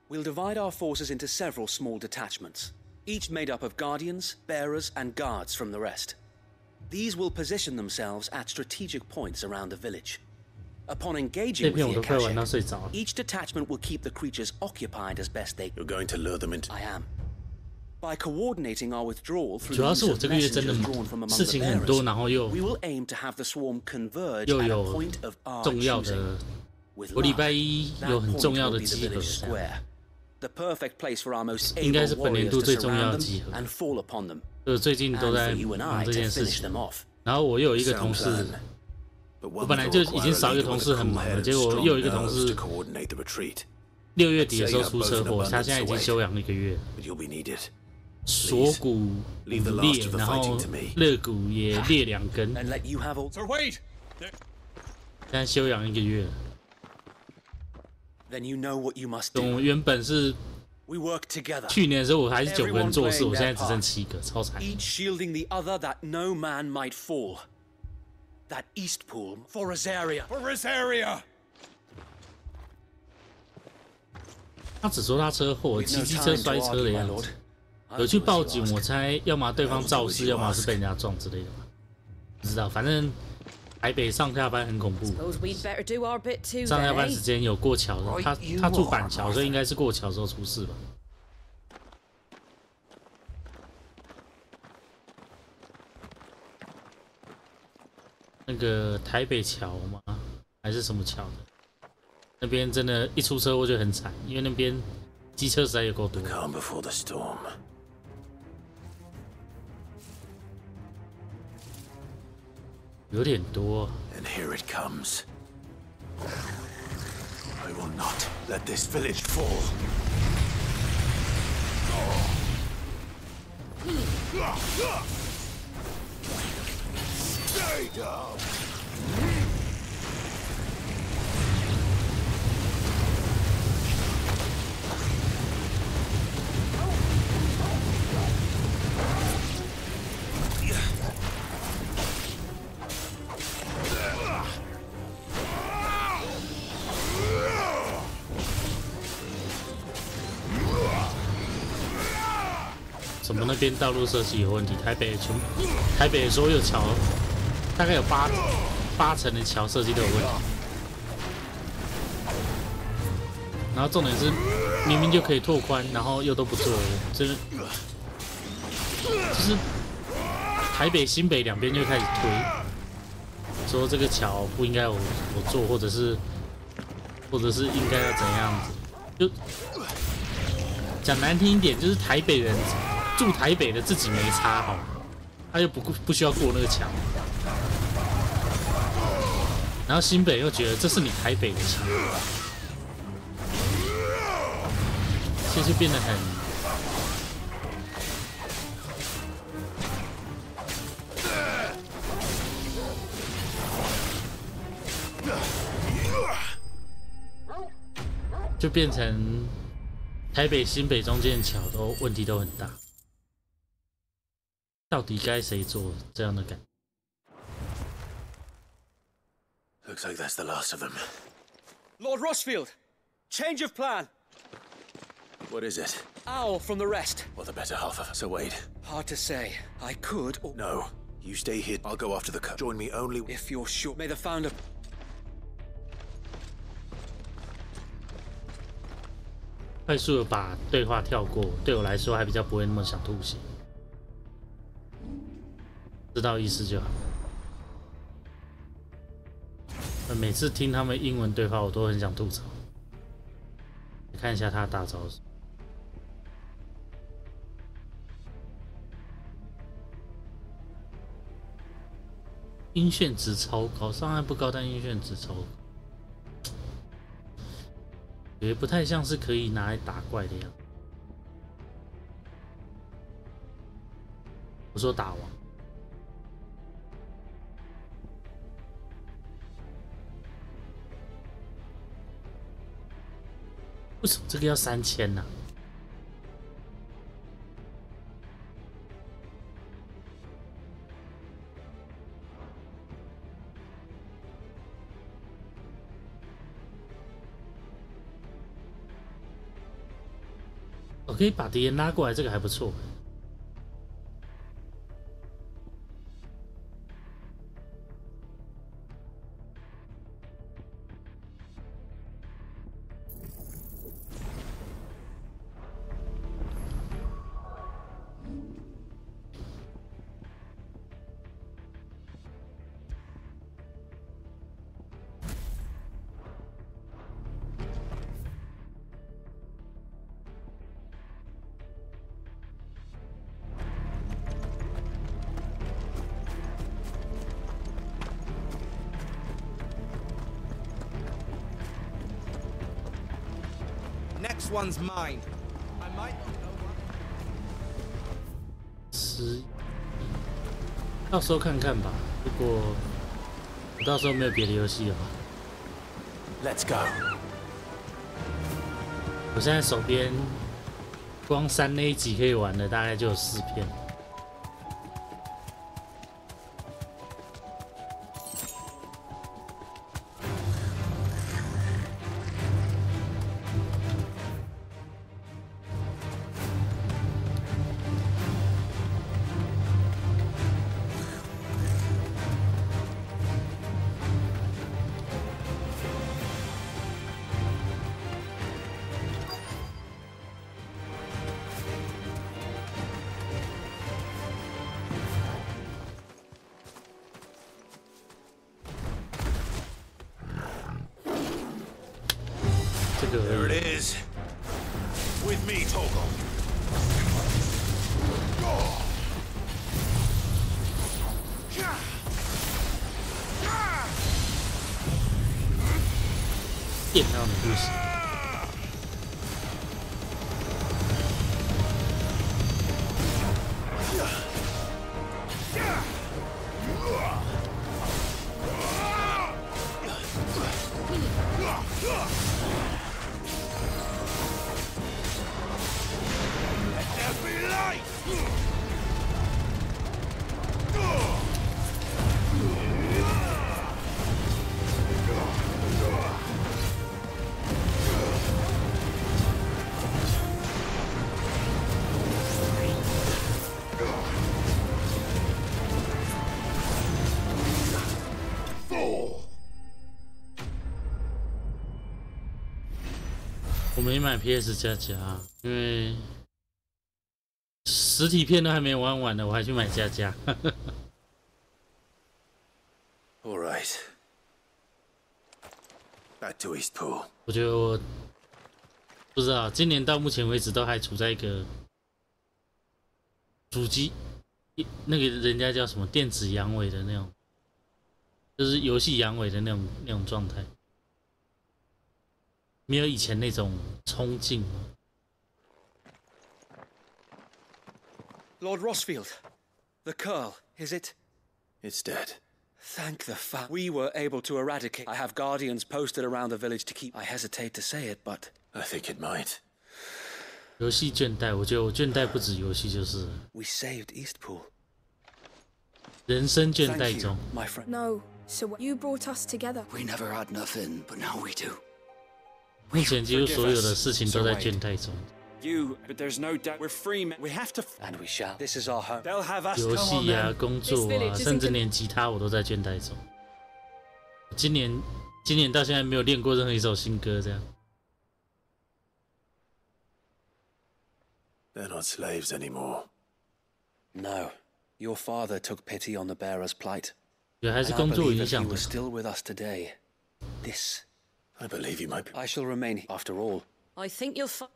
We'll divide our forces into several small detachments, each made up of guardians, bearers, and guards from the rest. These will position themselves at strategic points around the village. Upon engaging with the Akashic, each detachment will keep the creatures occupied as best they. You're going to lure them into. I am. By coordinating our withdrawal through 主 the 要 use 是我 of 这个月真的 messengers drawn from among 事 the 情很多，然后 bearers, we will aim to have the swarm converge 又 at a 有 point of our 重要 choosing. 的， With 我礼 love, 拜一 that 有很 point 重要 will 的 be the 集合， village 这样 square, the perfect place for our most 应该 able 是本年 warriors 度 to 最重要 surround 的 them 集合。 and fall upon them. 最近都在 And for you and 忙 I 这 to 件事 finish 情 them。off. 然后我又有一个同事，我本来就已经少一个同事很忙了，结果又有一个同事6月底的时候出车祸，他现在已经休养1个月，锁骨裂，然后肋骨也裂2根， Sir Wade! 现在休养1个月。 Then you know what you must 我 do. 原本是 We work together. 去年的时候我还是9个人做事，我现在只剩7个，超惨。 Each shielding the other that no man might fall. That east pool for Rosaria. For Rosaria! 他只说他车祸，骑机车摔车的样子，有去报警，我猜要么对方肇事，要么是被人家撞之类的吧，不知道，反正台北上下班很恐怖， Suppose we'd better do our bit too, 上下班 then, 时 eh? 间有过桥的，他住板桥，所以应该是过桥的时候出事吧。那个台北桥吗？还是什么桥的？那边真的，一出车祸就很惨，因为那边机车实在有够多。有点多。 And here it comes. I will not let this village fall. Stay down. 什么那边道路设计有问题？台北所有桥大概有八成的桥设计都有问题。然后重点是明明就可以拓宽，然后又都不做，就是台北、新北两边就开始推，说这个桥不应该我做，或者是应该要怎样子，就讲难听一点，就是台北人。 住台北的自己没差好，他又不需要过那个墙，然后新北又觉得这是你台北的墙，所以就变得很就变成台北、新北中间的桥都问题都很大。 到底该谁做这样的感？ Looks like that's the last of them. Lord Rossfield, change of plan. What is it? Owl from the rest. Well, the better half of us. So wait. Hard to say. I could or... No. You stay here. I'll go after the cut. Join me only if you're sure. May the founder... 快速的把对话跳过，对我来说还比较不会那么想吐血。 知道意思就好。每次听他们英文对话，我都很想吐槽。看一下他的大招是。音炫值超高，伤害不高，但音炫值超高，也不太像是可以拿来打怪的样子。我说打王。为什么这个要3000呢我可以把敌人拉过来，这个还不错。Next one's mine. I might not know what. 11，到时候看看吧。如果我到时候没有别的游戏的话 ，Let's go。我现在手边光3A 级可以玩的大概就有4片。There it is. With me, Toggle. 电到你不行。我没买 PS 加加，因为实体片都还没玩完呢，我还去买加加。All right. Back to Eastpool. 我觉得我不知道，今年到目前为止都还处在一个主机那个人家叫什么电子阳痿的那种，就是游戏阳痿的那种状态。没有以前那种冲劲。Lord Rossfield, the Curl, is it? It's dead. Thank the fact we were able to eradicate. I have guardians posted around the village to keep. I hesitate to say it, but I think it might. 游戏倦怠，我觉得我倦怠不止游戏，就是 We saved Eastpool. 人生倦怠中。 My friend. No, so you brought us together. We never had nothing, but now we do. 目前几乎所有的事情都在倦怠中。 You, but there's no doubt we're free men. We have to. And we shall. This is our home. They'll have us. 游戏啊，工作啊，甚至连吉他我都在倦怠中。今年到现在没有练过任何一首新歌，这样。 They're not slaves anymore. No. Your father took pity on the bearer's plight. 也还是工作影响的。 He was still with us today. This. I believe you might be. I shall remain, after all. I think you'll find.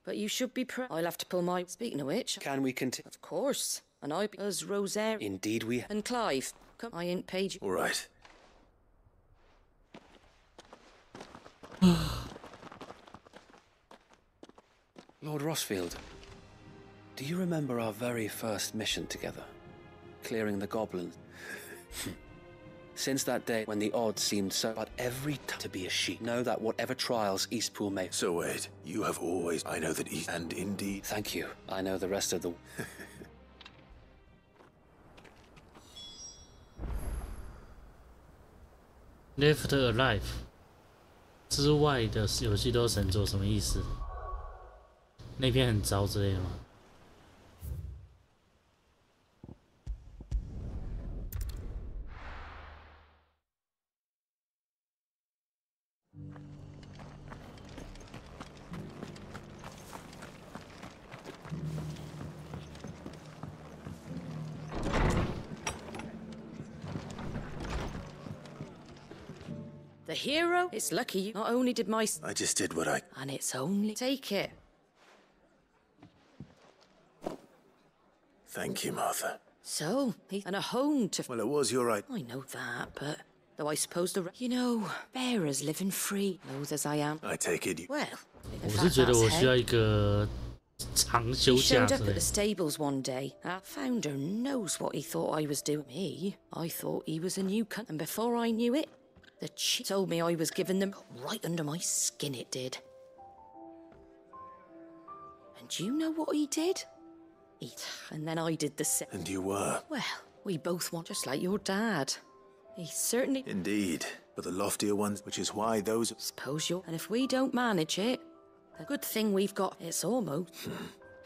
But you should be proud. I'll have to pull my. Speaking of which. Can we continue? Of course. And I be as Rosaire. Indeed we. And Clive. Come, I ain't paid you. All right. Lord Rossfield, do you remember our very first mission together? Clearing the goblins. Since that day when the odds seemed so, but every time to be a sheep. Know that whatever trials Eastpool may. So wait, you have always. I know that East, and indeed. Thank you. I know the rest of the. ，Left Alive 之外的游戏都神作什么意思？那篇很糟之类的吗？ The hero? It's lucky you. Not only did my. I just did what I. And it's only. Take it. Thank you, Martha. So, and a home to. Well, it was your right. I know that, but. Though I suppose the. You know, bearers living free. Knows as I am. I take it. Well. 我是觉得我需要一个长休假 He showed 之 up 类 at 的 the stables one day. Our founder knows what he thought I was doing. Me, I thought he was a new cunt. And before I knew it, the chick told me I was giving them right under my skin, it did. And you know what he did? And then I did the same. And you were? Well, we both want just like your dad. He certainly... Indeed. But the loftier ones, which is why those... Suppose you're... And if we don't manage it, the good thing we've got, it's almost...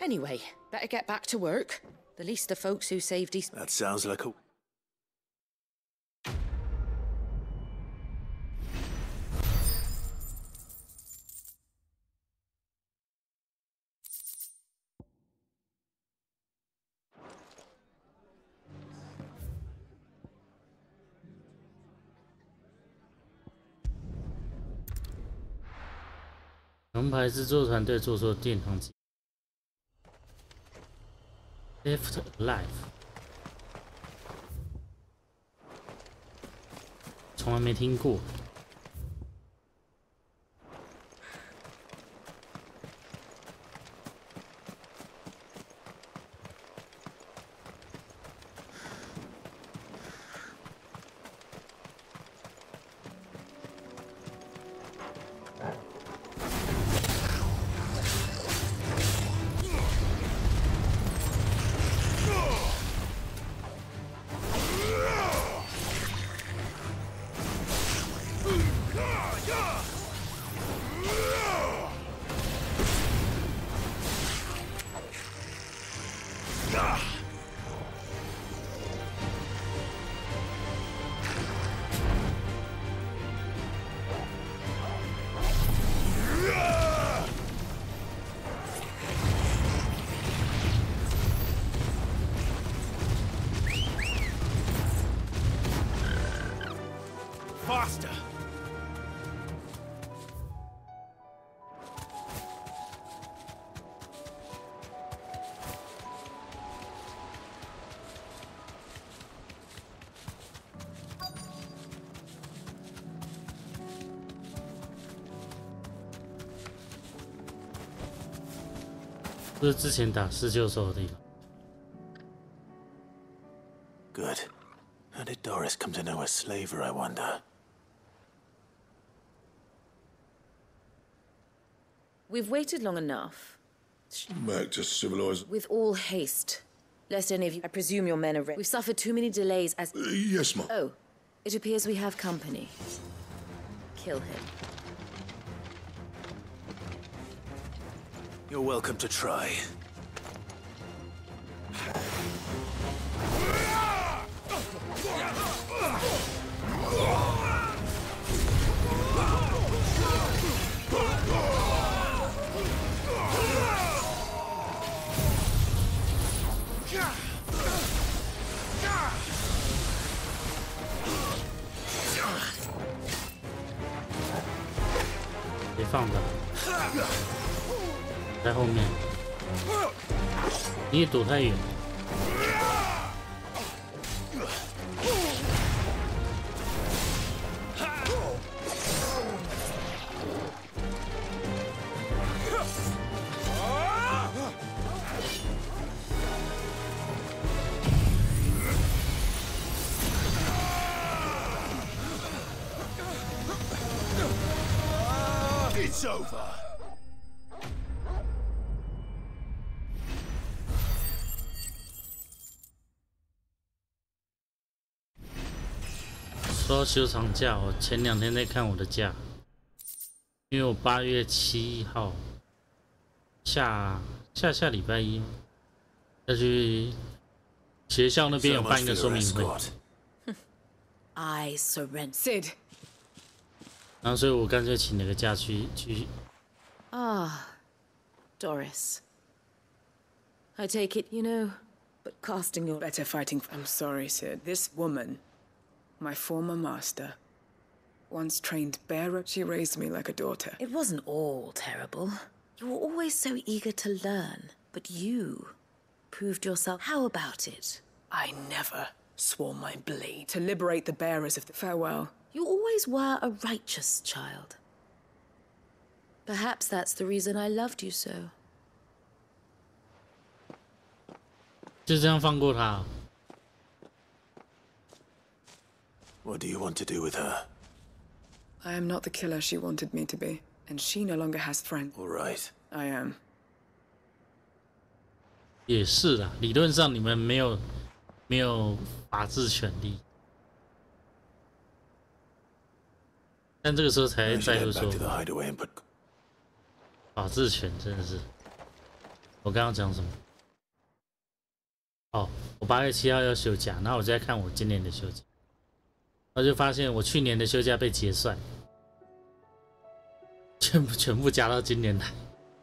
Anyway, better get back to work. The least the folks who saved East... That sounds like a...《王牌制作团队做出的殿堂级 Left Alive 从来没听过。Faster!这是之前打施救手的地方。 Good. How did Doris come to know a slaver, I wonder? We've waited long enough. Back to civilized. With all haste. Lest any of you... I presume your men are ready. We've suffered too many delays as... Yes, ma'am. Oh, it appears we have company. Kill him. You're welcome to try. 别放的，在后面，你也躲太远。It's over. 说到休长假，我前2天在看我的假，因为我8月7号下礼拜一要去学校那边有办一个说明会。I surrender. Sid. 然后，所以我干脆请了个假去。Doris. I take it, you know, but casting your better fighting. I'm sorry, Sid. This woman, my former master, once trained bearer. She raised me like a daughter. It wasn't all terrible. You were always so eager to learn, but you proved yourself. How about it? I never swore my blade to liberate the bearers of the farewell. You always were a righteous child. Perhaps that's the reason I loved you so. 就这样放过他。What do you want to do with her? I am not the killer she wanted me to be, and she no longer has friends. All right. I am. 也是啦，理论上你们没有法治权利，但这个时候才在乎说法治权真的是。我刚刚讲什么？哦，我8月7号要休假，然后我就在看我今年的休假，然后就发现我去年的休假被结算，全部加到今年来。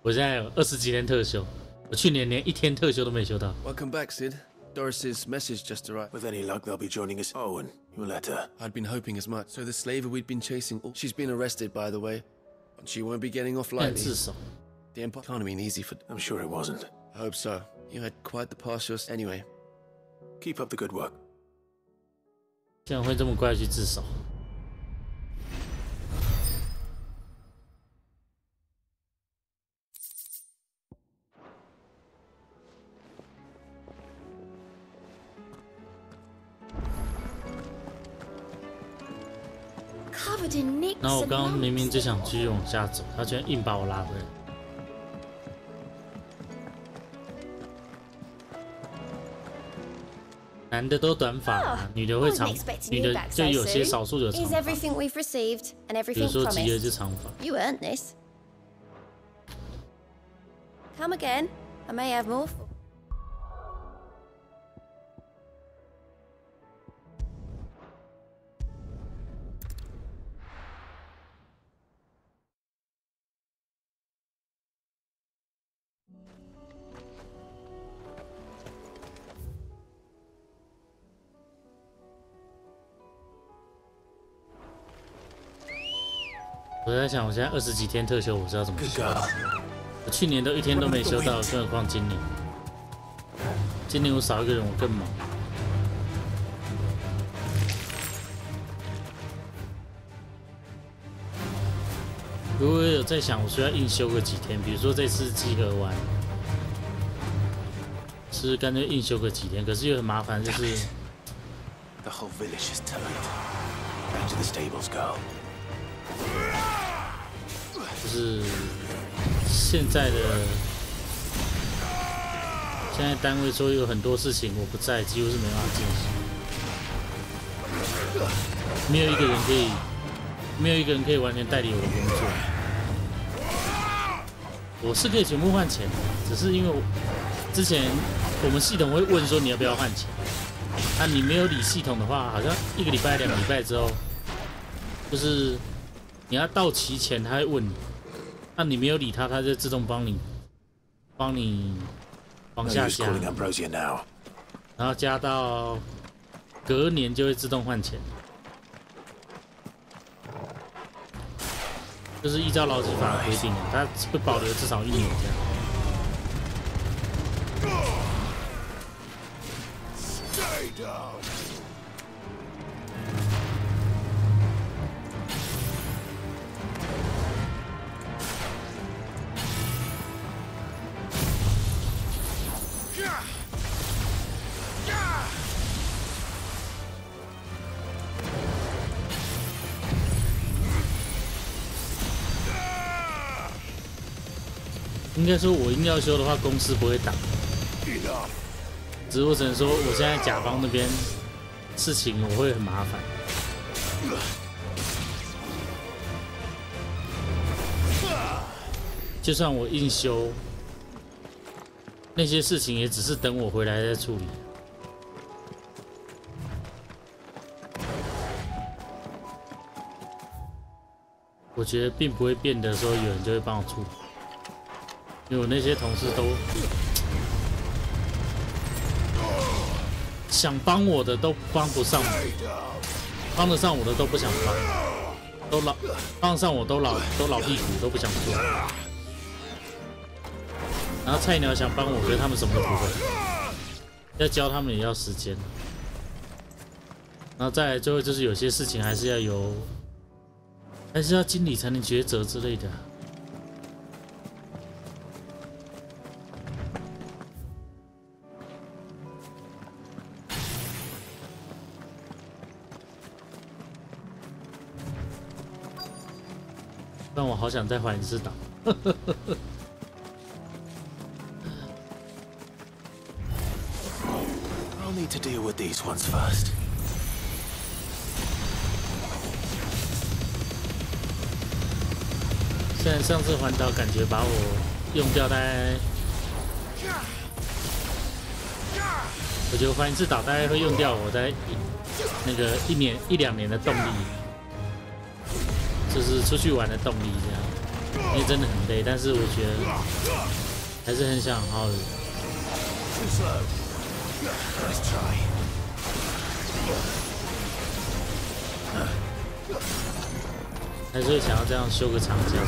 我现在有20几天特休，我去年连1天特休都没休到。Welcome back, Sid. Doris's message just arrived. With any luck, they'll be joining us. Oh, and your letter. I'd been hoping as much. So the slaver we'd been chasing, she's been arrested, by the way. But she won't be getting off lightly. The Empire can't have been easy for... I'm sure it wasn't. I hope so. You had quite the past yours. Anyway. Keep up the good work. 竟然会这么快去自首？然后我刚刚明明就想继续往下走，他居然硬把我拉回来。男的都短发，女的会长，女的就有些少数有长发。比如说吉尔就长发。You earned this. Come again. I may have more. 我在想，我现在20几天特休，我是要怎么休？我去年都1天都没休到，更何况今年。今年我少一个人，我更忙。如果有在想，我需要硬休个几天，比如说这次集合完，是干脆硬休个几天，可是又很麻烦，就是。The whole village is turned. Back to the stables, go. 就是现在单位说有很多事情我不在，几乎是没办法进行。没有一个人可以完全代理我的工作。我是可以全部换钱的，只是因为之前我们系统会问说你要不要换钱，那你没有理系统的话，好像1个礼拜、2个礼拜之后，就是你要到期前他会问你。那你没有理他，他就自动帮你往下加，然后加到隔年就会自动换钱。就是依照劳基法规定，它会保留至少1年这样。 Stay down. 应该说，我硬要修的话，公司不会挡。只是我只能说，我现在甲方那边事情我会很麻烦。就算我硬修，那些事情也只是等我回来再处理。我觉得并不会变得说有人就会帮我处理。 因为我那些同事都想帮我的都帮不上我，帮得上我的都不想帮，帮得上我都老屁股都不想做。然后菜鸟想帮我，可是他们什么都不会，要教他们也要时间。然后再来最后就是有些事情还是要经理才能抉择之类的。 让我好想再换一次岛。I'll need to deal with these ones first. 虽然上次环岛感觉把我用掉，大概我觉得换一次岛大概会用掉我在1两年的动力。 就是出去玩的动力，这样，因为真的很累，但是我觉得还是很想好好的。还是会想要这样休个长假出去。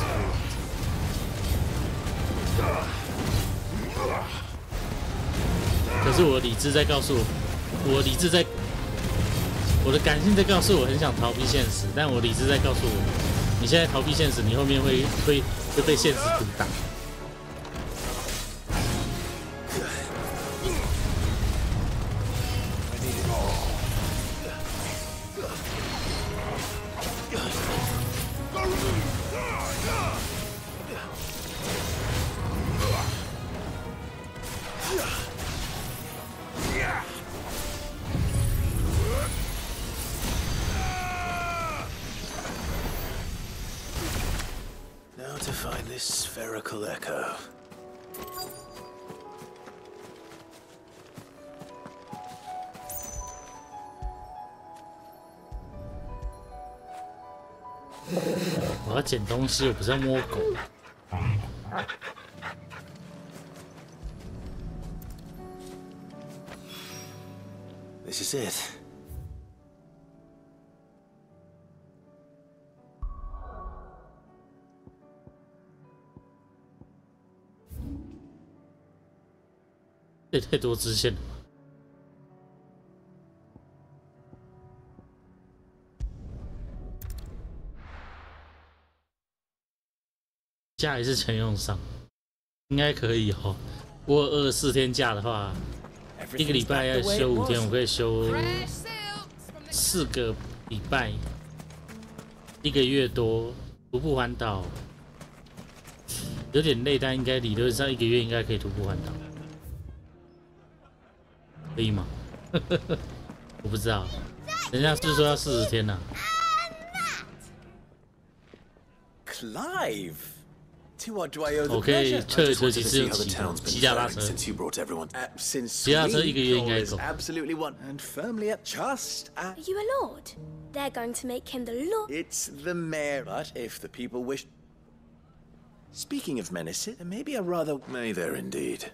可是我理智在告诉我，我的感性在告诉我很想逃避现实，但我理智在告诉我。 你现在逃避现实，你后面会被现实阻挡。To find this spherical echo. I 我要捡东西，我不是要摸狗。This is it. 这也太多支线了吧。 假也是全用上，应该可以哦。我24天假的话，一个礼拜要休5天，我可以休4个礼拜，1个月多。徒步环岛有点累，但应该理论上1个月应该可以徒步环岛，可以吗？我不知道，人家是说要40天呢。Clive. To what do I owe the 我可以 pleasure? 测几次用骑脚踏车，骑脚踏车1个月应该够。 Absolutely one and firmly at just. Are you a lord? They're going to make him the lord. It's the mayor, but if the people wish. Speaking of menaces, there may be a rather. May there indeed.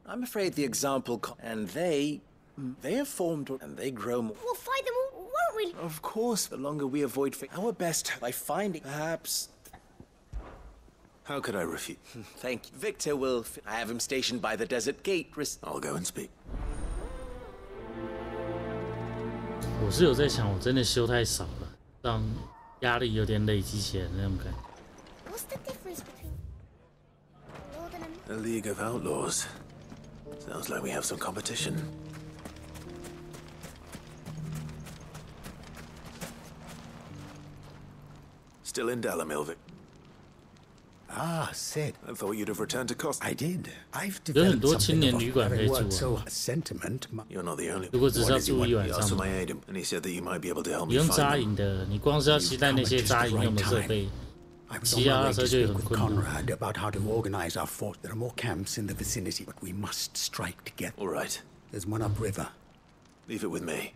I'm afraid the example and they have formed and they grow more. We'll fight them all, won't really... Of course, the longer we avoid our best by finding... Perhaps... How could I refuse? Thank you. Victor will... I have him stationed by the desert gate. I'll go and speak. 我是有在想，我真的修太少了，让压力有点累积起来的那种感觉。What's the difference between a lord and a... A League of Outlaws. Sounds like we have some competition. Still in Dalamilvik. Ah, Sid. I thought you'd have returned to Costa. I did. I've developed something of a word so sentiment. You're not the only one. 如果只是要住一晚 He 上 asked for my aid, and he said that you might be able to help 不 me 用 find 扎 them. 营的，你光是要期待那些扎营用的设备， I was 骑 on 脚 my 踏 way 车 to 就 speak 很 with 困难。 Conrad about how to organize our force. There are more camps in the vicinity, but we must strike together. All right. There's one upriver. Leave it with me.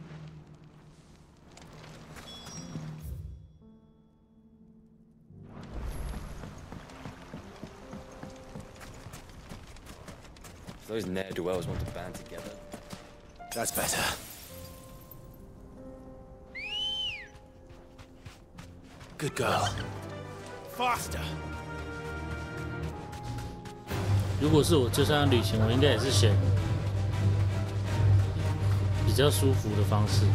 Those ne'er-do-wells want to band together. That's better. Good girl. Faster. 如果是我就算要旅行，我应该也是选比较舒服的方式。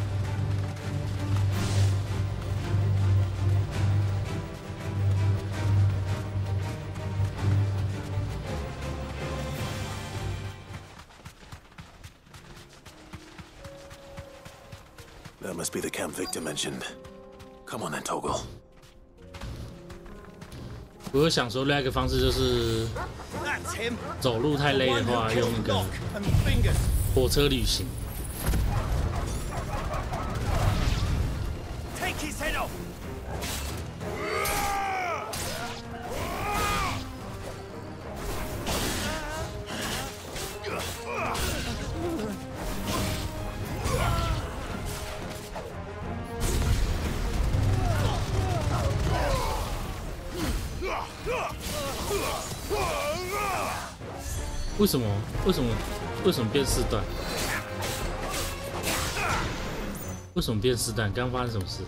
That must be the camp Victor mentioned. Come on then, Toggle. 我有想说另外一个方式就是走路太累的话，用那个火车旅行。 Take his head off. 为什么变四段？为什么变四段？刚发生什么事？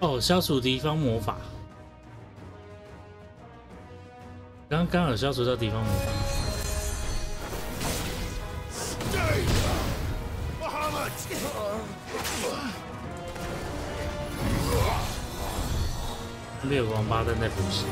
哦，消除敌方魔法。刚有消除到敌方魔法。没有王八蛋在补习。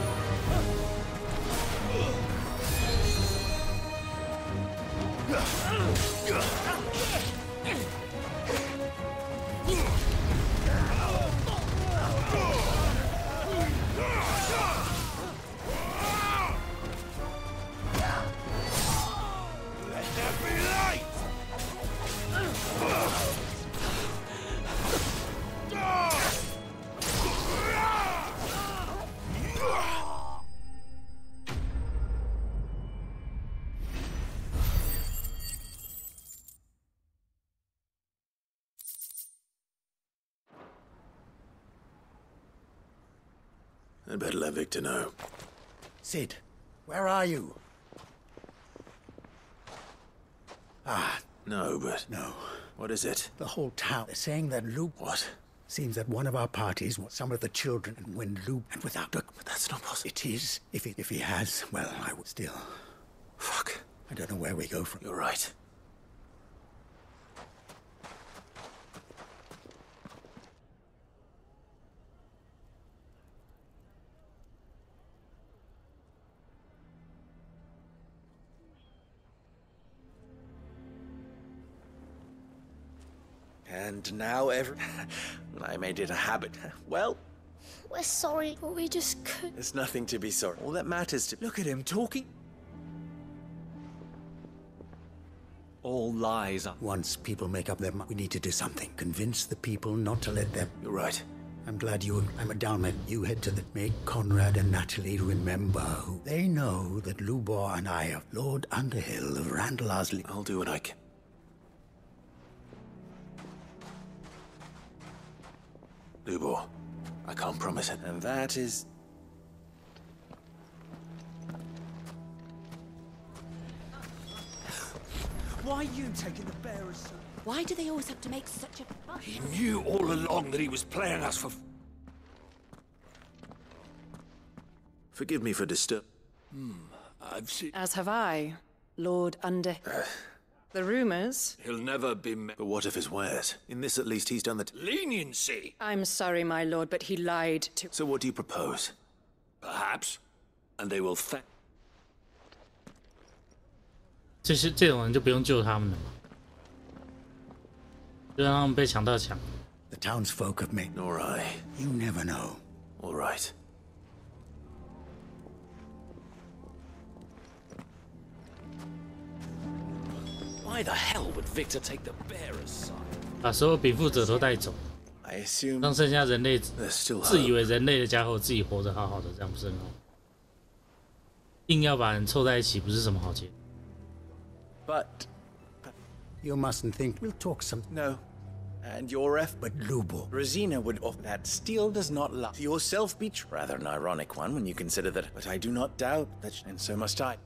I'd better let Victor know. Sid, where are you? Ah, no, but... No. What is it? The whole town is saying that Luke... What? Seems that one of our parties was some of the children, and when Luke... And without a... But that's not possible. It is. If he has, well, I would still... Fuck. I don't know where we go from... You're right. And now I made it a habit. Well... We're sorry, but we just couldn't... There's nothing to be sorry. All that matters to... Look at him talking. All lies. Once people make up their mind, we need to do something. Convince the people not to let them... You're right. I'm glad I'm a Dalmet. You head to the... Make Conrad and Natalie remember who... They know that Lubor and I are Lord Underhill of Randall Osley. I'll do what I can. Lubor, I can't promise it. And that is... Why are you taking the bearers, sir? Why do they always have to make such a fuss? He knew all along that he was playing us for... Forgive me for disturbing. I've seen... As have I, Lord Underhill. The rumors... He'll never be... But what of his wares? In this, at least, he's done the... Leniency! I'm sorry, my lord, but he lied to... So what do you propose? Perhaps. And they will thank... 这种人就不用救他们了嘛，就让他们被强盗抢。 The townsfolk have made... Nor I. You never know. All right. Why the hell would Victor take the bearer's side? 把所有禀赋者都带走， I assume... 让剩下人类自以为人类的家伙自己活着好好的，这样不是很好？硬要把人凑在一起，不是什么好结。 But... You mustn't think we'll talk some... No. And your But Lubor... Rosina would offer that steel does not lie. Yourself be rather an ironic one when you consider that... But I do not doubt that... And so must I.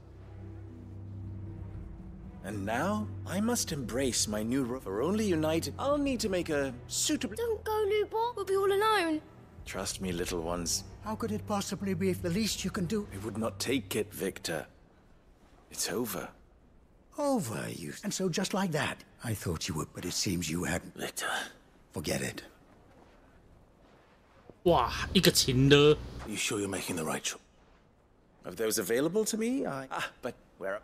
And now, I must embrace my new role. For only united, I'll need to make a suitable... Don't go, Lubor. We'll be all alone. Trust me, little ones. How could it possibly be if the least you can do... I would not take it, Victor. It's over. Over, you... And so just like that, I thought you would, but it seems you hadn't. Victor. Forget it. 哇，一个情勒。 You sure you're making the right choice? Of those available to me, but where...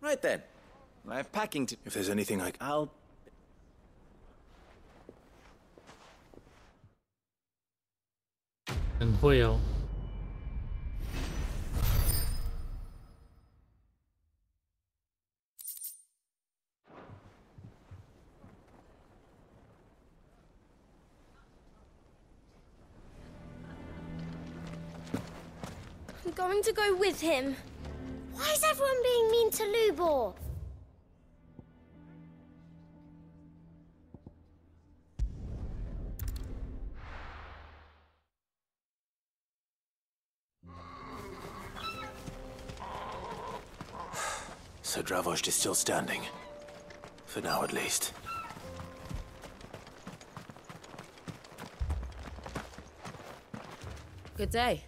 Right then. I have packing to... If there's anything I'll... 很会哦。 I'm going to go with him. Why is everyone being mean to Lubor? So Dravost is still standing. For now, at least. Good day.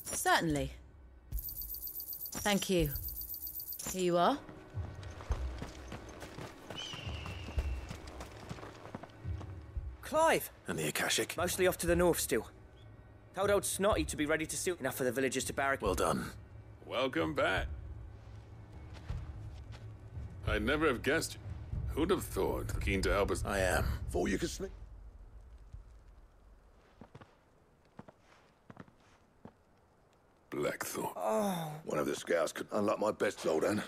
Certainly. Thank you. Here you are. Clive! And the Akashic? Mostly off to the north still. Told old Snotty to be ready to seal enough for the villagers to barrack. Well done. Welcome back. I'd never have guessed you. Who'd have thought? Keen to help us? I am. Before you can sleep. Blackthorn. Oh. One of the scouts could unlock my best Zoldan.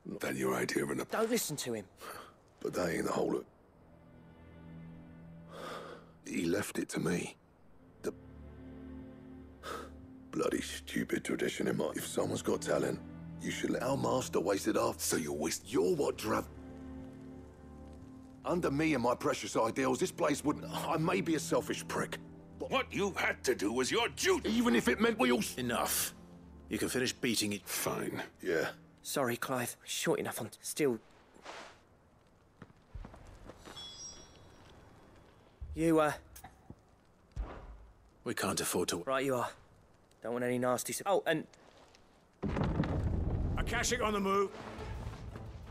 Not that your idea of an... Don't listen to him. But that ain't the whole of... He left it to me. The... Bloody stupid tradition in my... If someone's got talent, you should let our master waste it off. So you waste... You're what Drav... Under me and my precious ideals, this place wouldn't... I may be a selfish prick. What you had to do was your duty. Even if it meant we all... Enough. You can finish beating it. Fine. Yeah. Sorry, Clive. Short enough on... Still... You, We can't afford to... Right you are. Don't want any nasty... Oh, and... Akashic on the move.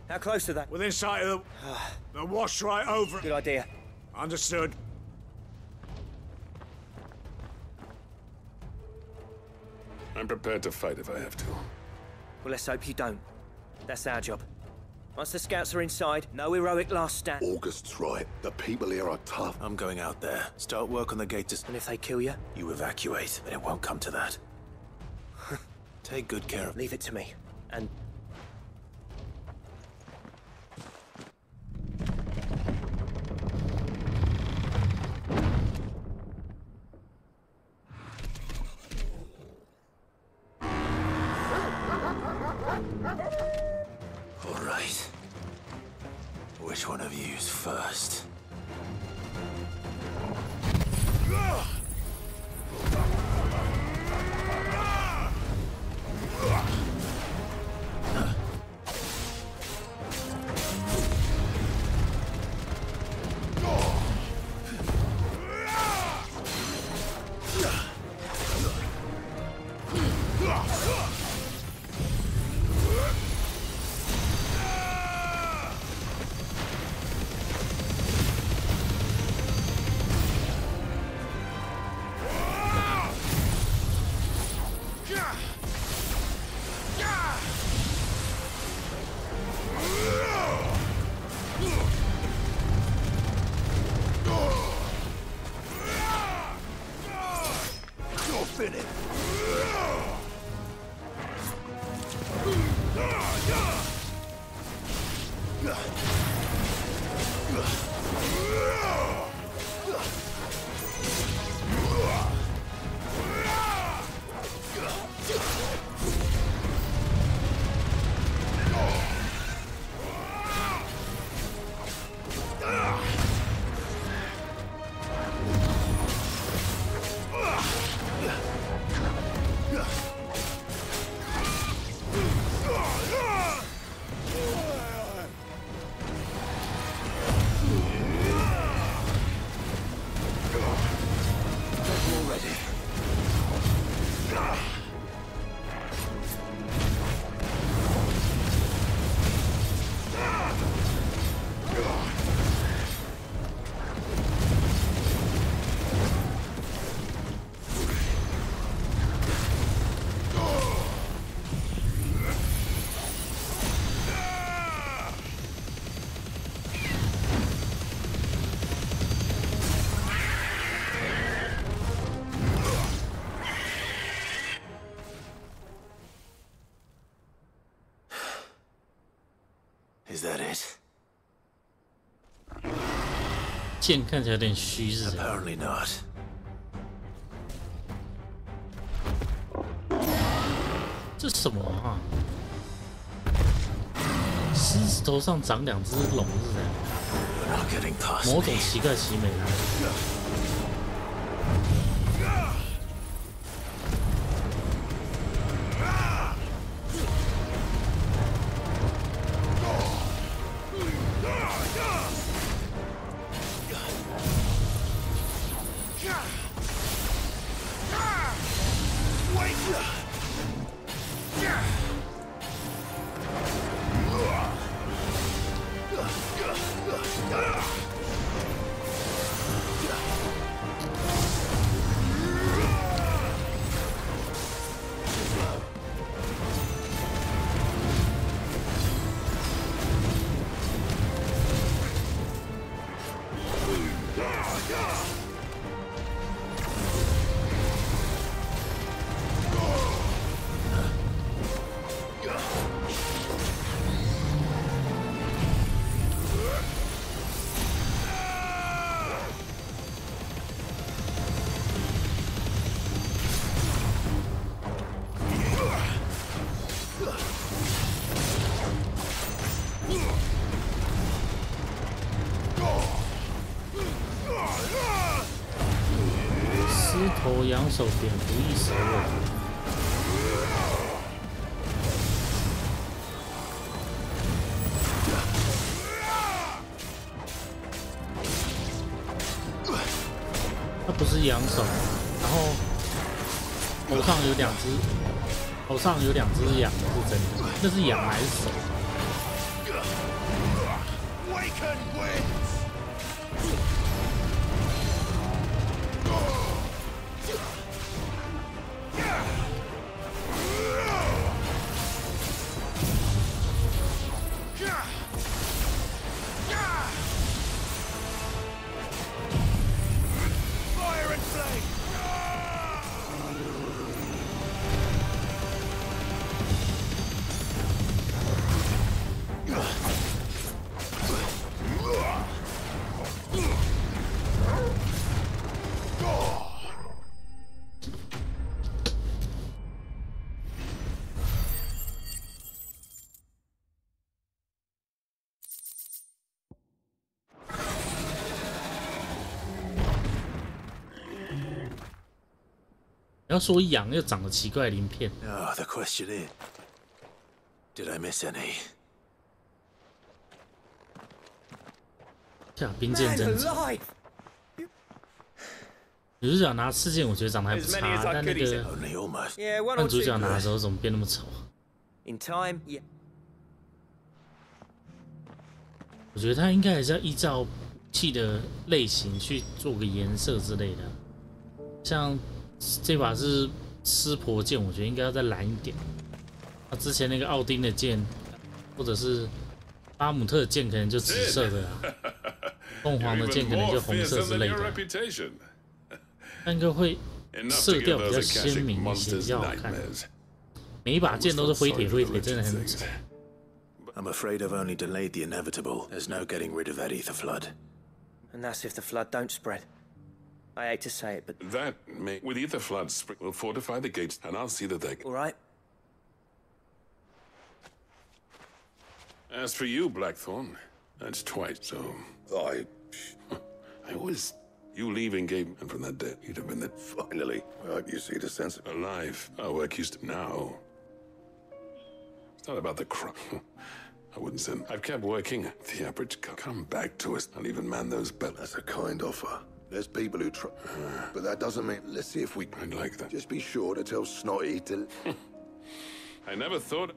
How close are they? Within sight of the... They'll wash right over. Good idea. Understood. I'm prepared to fight if I have to. Well, let's hope you don't. That's our job. Once the scouts are inside, no heroic last stand. August's right. The people here are tough. I'm going out there. Start work on the gate to... And if they kill you? You evacuate, but it won't come to that. Take good care of... Leave it to me. And... All right. Which one of you's first? Is that it? 剑看起来有点虚，是这样。 Apparently not. 这什么啊？狮子头上长两只龙是这样？某种奇怪奇美的。 头仰手蝙蝠一手尾。它不是仰手，然后头上有两只，头上有两只羊是真的，那是羊还是手？ Go! 要说痒又长得奇怪的鳞片。Ah, the question is, did I miss any? 下兵剑真长。女主角拿刺剑，我觉得长得还不差，但那个男主角拿的时候怎么变那么丑？ In time, yeah. 我觉得他应该还是要依照武器的类型去做个颜色之类的。像这把是湿婆剑，我觉得应该要再蓝一点。那之前那个奥丁的剑，或者是巴姆特的剑，可能就紫色的啦。凤凰的剑可能就红色之类的。 那应该会色调比较鲜明一些，比较好看。每一把剑都是灰铁，真的很丑。I'm afraid I've only delayed the inevitable. There's no getting rid of that ether flood. And that's if the flood don't spread. I hate to say it, but that may with ether floods will fortify the gates, and I'll see that they. All right. As for you, Blackthorn, that's twice. So I was. You leaving gave, and from that day, you'd have been that finally. I hope you see the sense of alive. Our work used to now. It's not about the crime. I wouldn't say. I've kept working. The average come back to us. I'll even man those bells. That's a kind offer. There's people who try, but that doesn't mean. Let's see if we. I'd like that. Just be sure to tell Snotty to. I never thought.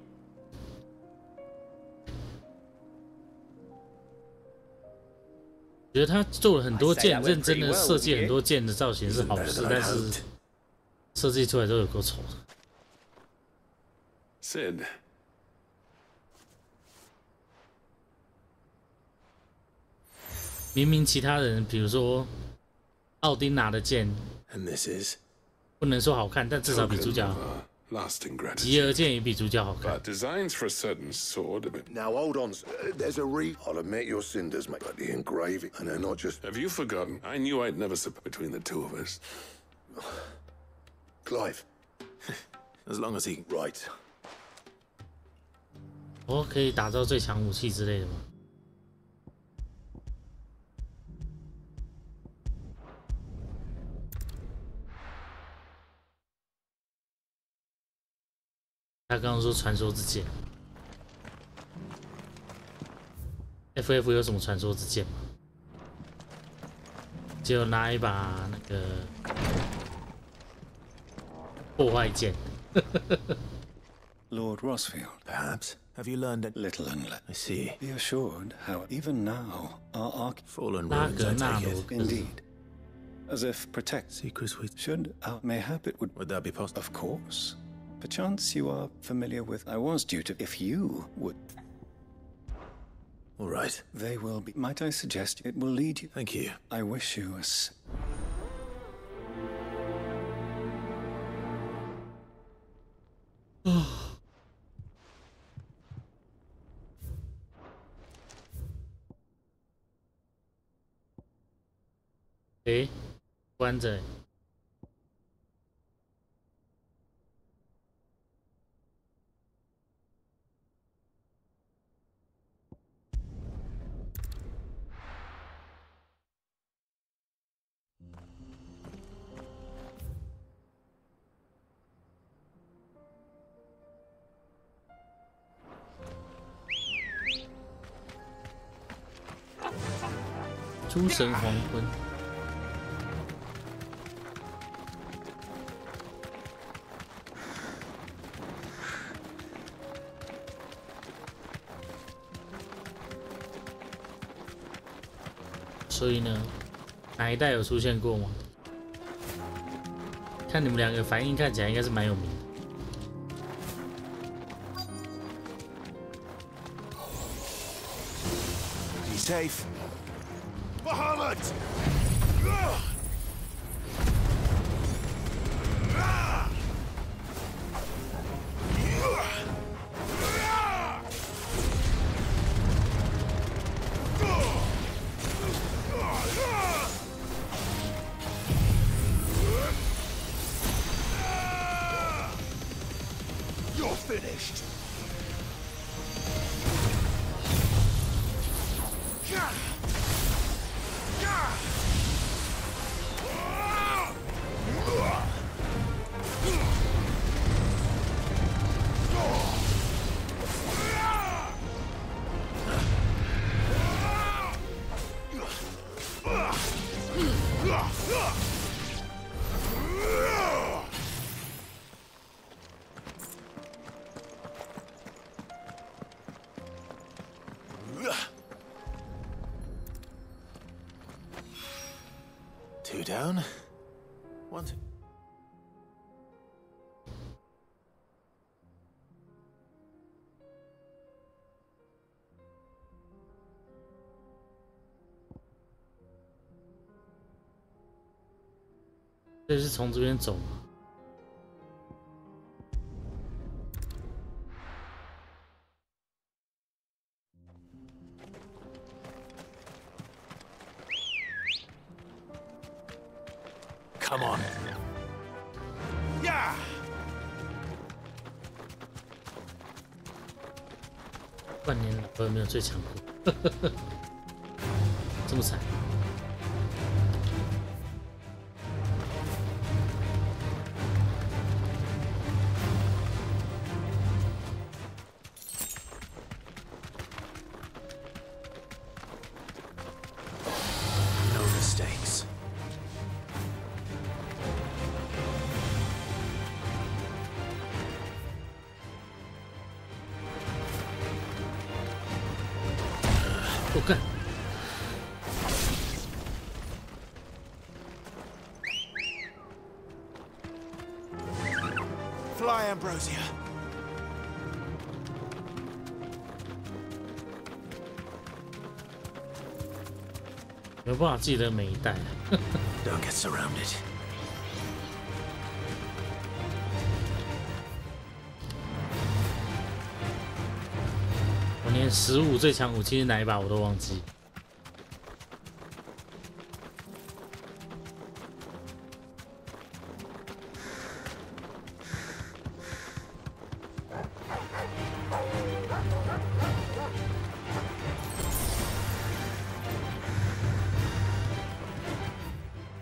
我觉得他做了很多剑，认真的设计很多剑的造型是好事，但是设计出来都有够丑的。Sid， 明明其他人，比如说奥丁拿的剑，不能说好看，但至少比主角好。 吉尔剑也比主角好看。Designs for a certain sword. Now hold on. There's a I'll admit your cinders, mate, but the engraving, and they're not just. Have you forgotten? I knew I'd never sit between the two of us. Clive. As long as he right. 我可以打造最强武器之类的吗？ 他刚刚说传说之剑 ，FF 有什么传说之剑吗？只有拿一把那个破坏剑。Lord Rosfield, perhaps. Have you learned a little and I see. Be assured how even now our fallen ruins, I take it. Indeed. As if protect secrets we should mayhap it would that be possible? Of course. Perchance you are familiar with. I was due to. If you would. All right. They will be. Might I suggest it will lead you? Thank you. I wish you a. Eh, 关着。 诸神黄昏，所以呢，哪一代有出现过吗？看你们两个反应看起来应该是蛮有名的。 Safe. Bahamut! You're finished. Two down. One.这是从这边走吗？ Come on. Yeah. 万年老二没有最强过，这么惨。 我干！ Fly, Ambrosia. 没办法记得每一代。Don't get surrounded. 我连15最强武器是哪一把我都忘记。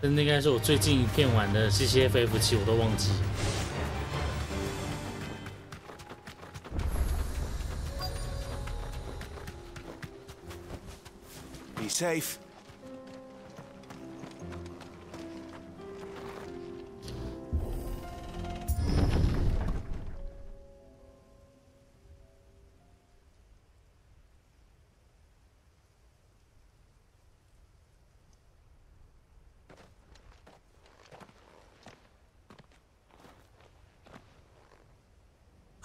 这应该是我最近一片玩的 CCFF7，我都忘记。 Be safe.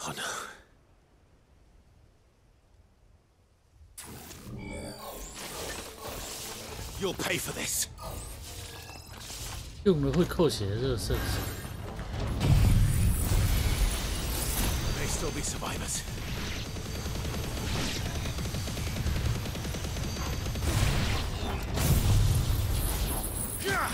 Oh no. You'll pay for this. 用了会扣血的热射手。 May still be survivors. Yeah.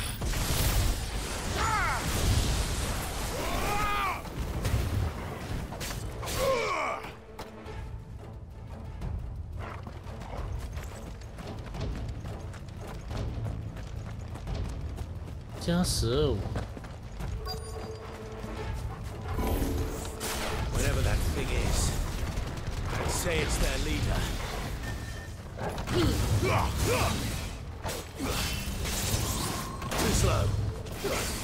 加12.5。 Whatever that thing is, I'd say it's their leader. Too slow. Not good.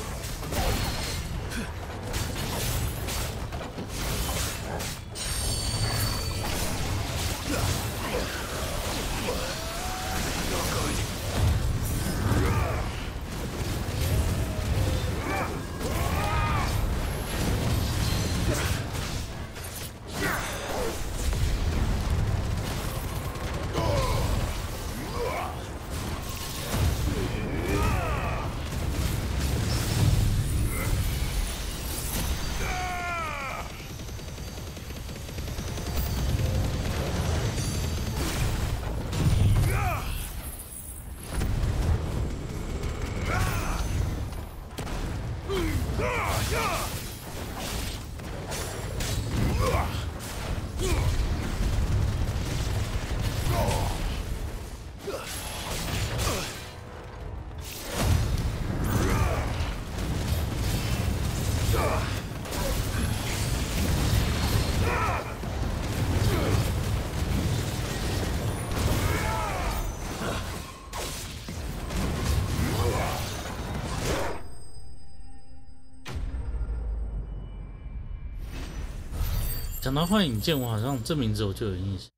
讲到幻影剑，我好像这名字我就有印象。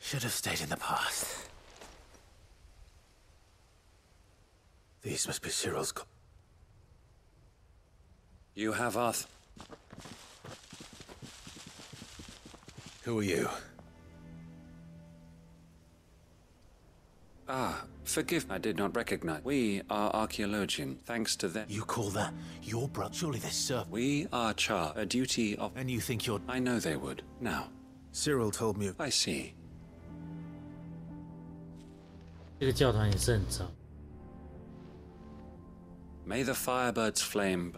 Should have stayed in the past. These must be Cyril's. You have Arth. Who are you? Ah, forgive, I did not recognize. We are archaeologian, thanks to them. You call that your brother? Surely this servant. We are a duty of... And you think you're... I know they would. Now. Cyril told me... I see. 这个教团也是很糟。 May the firebirds flame...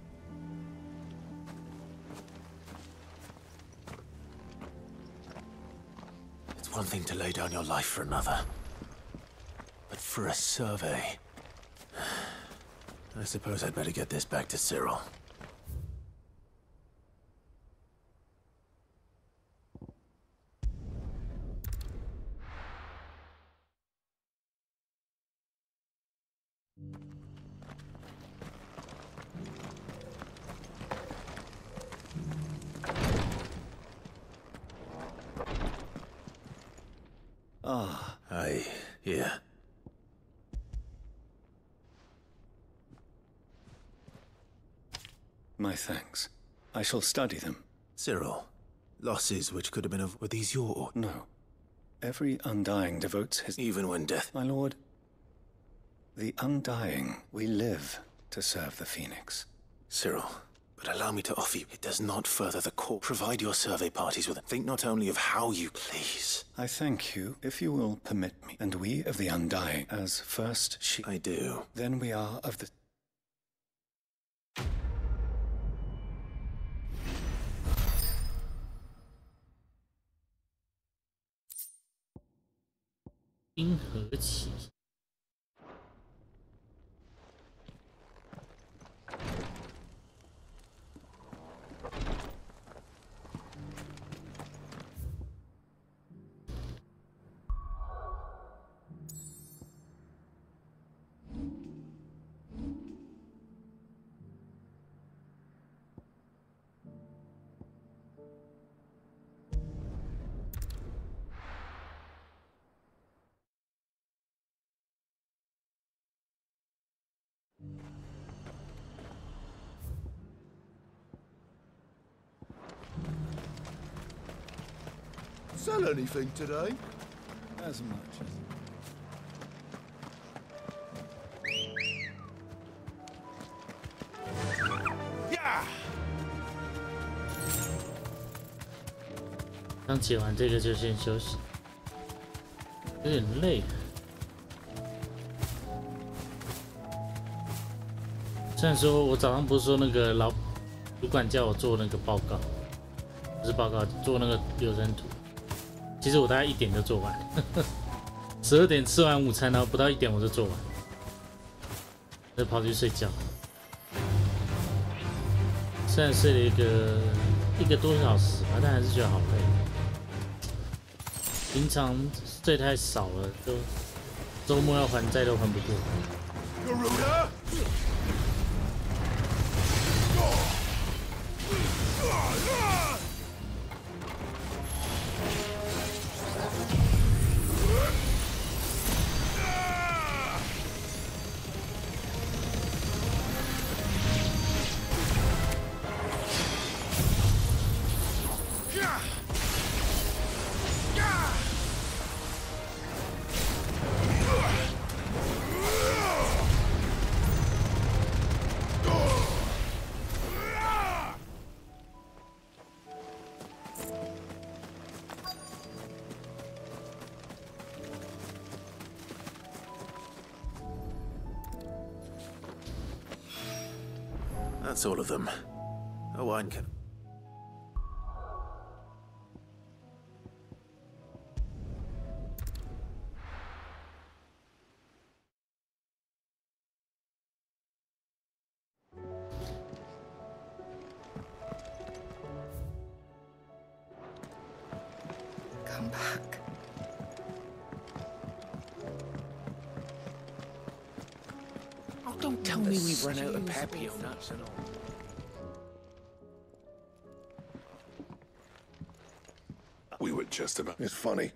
It's one thing to lay down your life for another. But for a survey... I suppose I'd better get this back to Cyril. Ah. Yeah. My thanks. I shall study them. Cyril, losses which could have been were these your... No. Every Undying devotes his... Even when death... My lord, the Undying, we live to serve the Phoenix. Cyril, but allow me to offer you, it does not further the cause. Provide your survey parties with it. Think not only of how you please. I thank you, if you will permit me. And we of the Undying, as first she... I do. Then we are of the...冰河期。 Sell anything today? As much as... Yeah! 刚解完这个就先休息，有点累。虽然说我早上不是说那个主管叫我做那个报告，不是报告，做那个流程图。其实我大概1点就做完，12点吃完午餐，然后不到1点我就做完，就跑去睡觉。虽然睡了1个多小时吧，但还是觉得好累。平常睡太少了，都周末要还债都还不过。That's all of them. A wine can. Come back. Oh, don't tell me we've run out of papio nuts and all. We were just about... It's funny.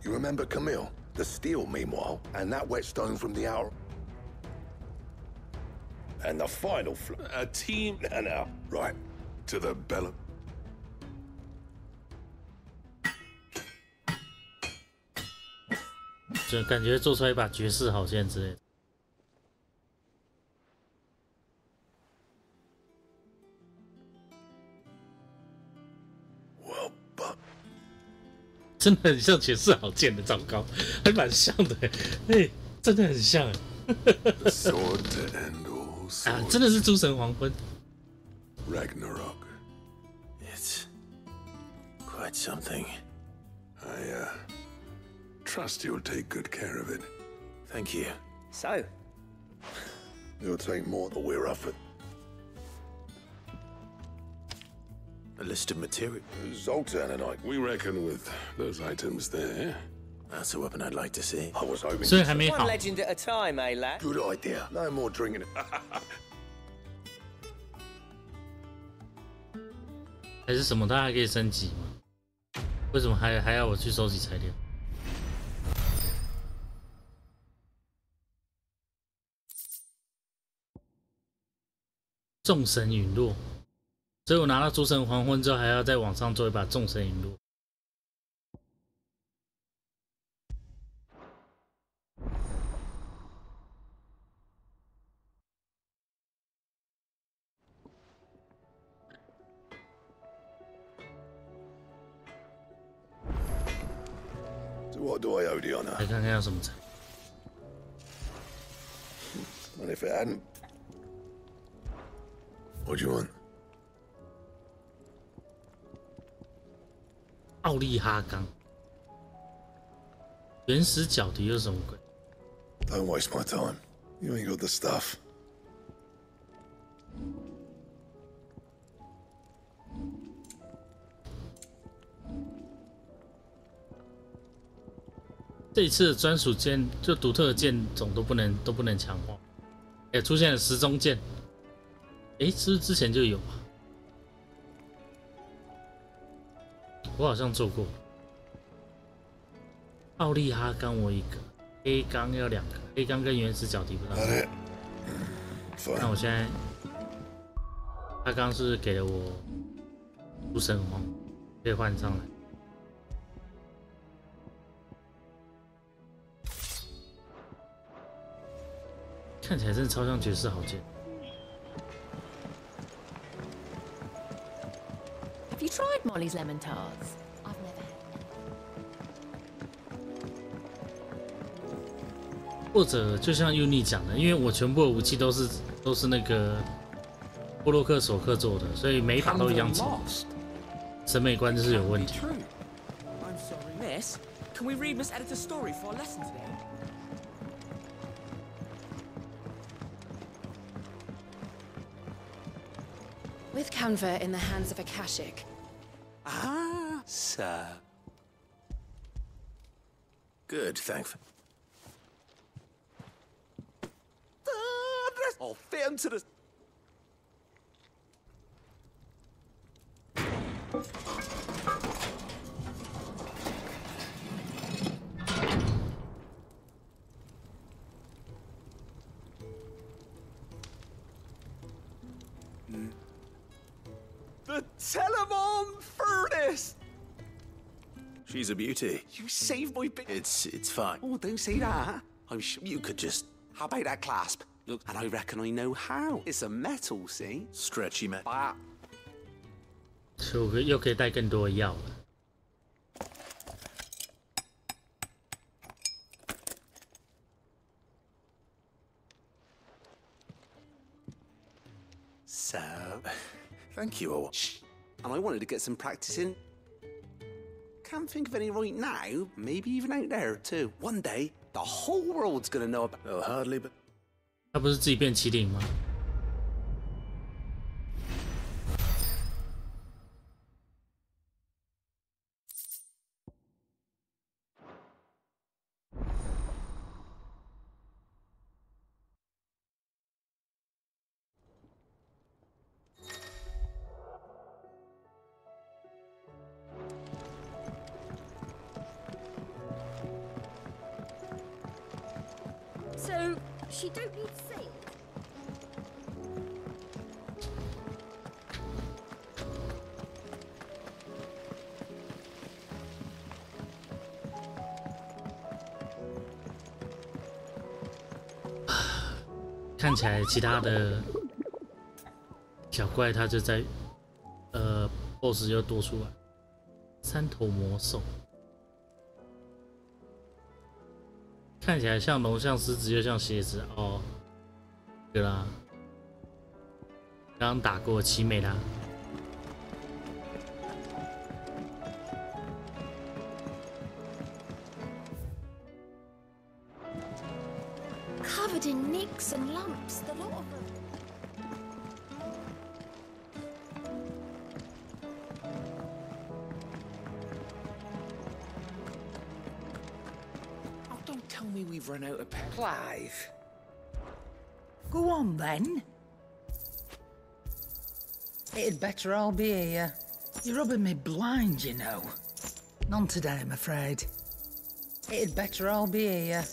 You remember Camille? The steel, meanwhile, and that whetstone from the outer... And the final a team... No. Right. To the bellum. 就感觉做出来一把绝世好剑之类的。真的很像绝世好剑的，糟糕，还蛮像的，哎，真的很像哎。啊，真的是诸神黄昏。Ragnarok. It's quite something. I trust you'll take good care of it. Thank you. So? You'll take more than we're offered. A list of material. Zoltan and I, we reckon with those items there. That's a weapon I'd like to see. I was hoping. One legend at a time, eh, lad? Good idea. No more drinking. 还是什么？它还可以升级吗？为什么还要我去收集材料？众神陨落，所以我拿到诸神黄昏之后，还要再往上做一把众神陨落。What do I owe the honor? 来看看要什么材。And if it hadn't, what do you want? 奥利哈钢，原始角笛又是什么鬼 Don't waste my time. You ain't got the stuff. 这一次的专属剑就独特的剑种都不能强化，也出现了时钟剑，诶，是不是之前就有啊？我好像做过。奥利哈钢我一个，黑钢要2个，黑钢跟原始角笛不知道。那我现在，他刚是给了我诸神黄，可以换上来。看起来真的超像绝世好剑。Have you tried Molly's lemon tarts? I've never had. 或者就像 Uni 讲的，因为我全部的武器都是那个波洛克索克做的，所以每一把都一样丑，审美观就是有问题。I'm sorry, Miss. Can we read Miss Editor's story for our lesson today? With Canva in the hands of Akashic. Ah, sir. Good, thanks. I'll fit him to the... The Telemon furnace! She's a beauty. You saved my bit. It's fine. Oh, don't say that. I'm sure you could just... How about that clasp? Look, and I reckon I know how. It's a metal, see? Stretchy man. 所以我又可以带更多的药了。So, thank you. And I wanted to get some practice in. Can't think of any right now. Maybe even out there too. One day, the whole world's gonna know about. Well, hardly, but. 他不是自己变麒麟吗？ She don't need saved. 看起来其他的小怪它就在BOSS 又多出来3头魔兽，看起来像龙像狮子又像蝎子哦，对啦，刚刚打过奇美啦。 Covered in nicks and lumps, the lot of them. Oh, don't tell me we've run out of pep. Clive. Go on then. It'd better all be here. You're rubbing me blind, you know. None today, I'm afraid. It'd better all be here.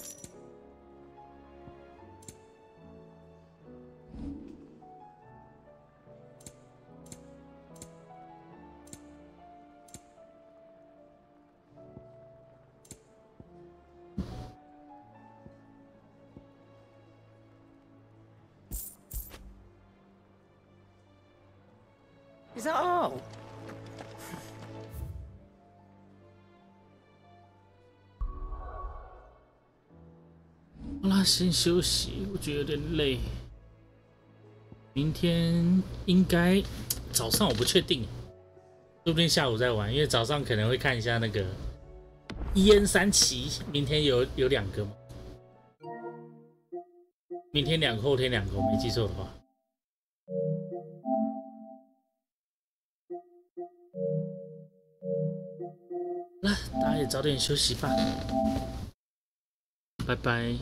Is that all? 好啦，先休息，我觉得有点累。明天应该早上我不确定，说不定下午再玩，因为早上可能会看一下那个伊恩三奇，明天有2个嘛，明天2个，后天2个，我没记错的话。 来，大家也早点休息吧，拜拜。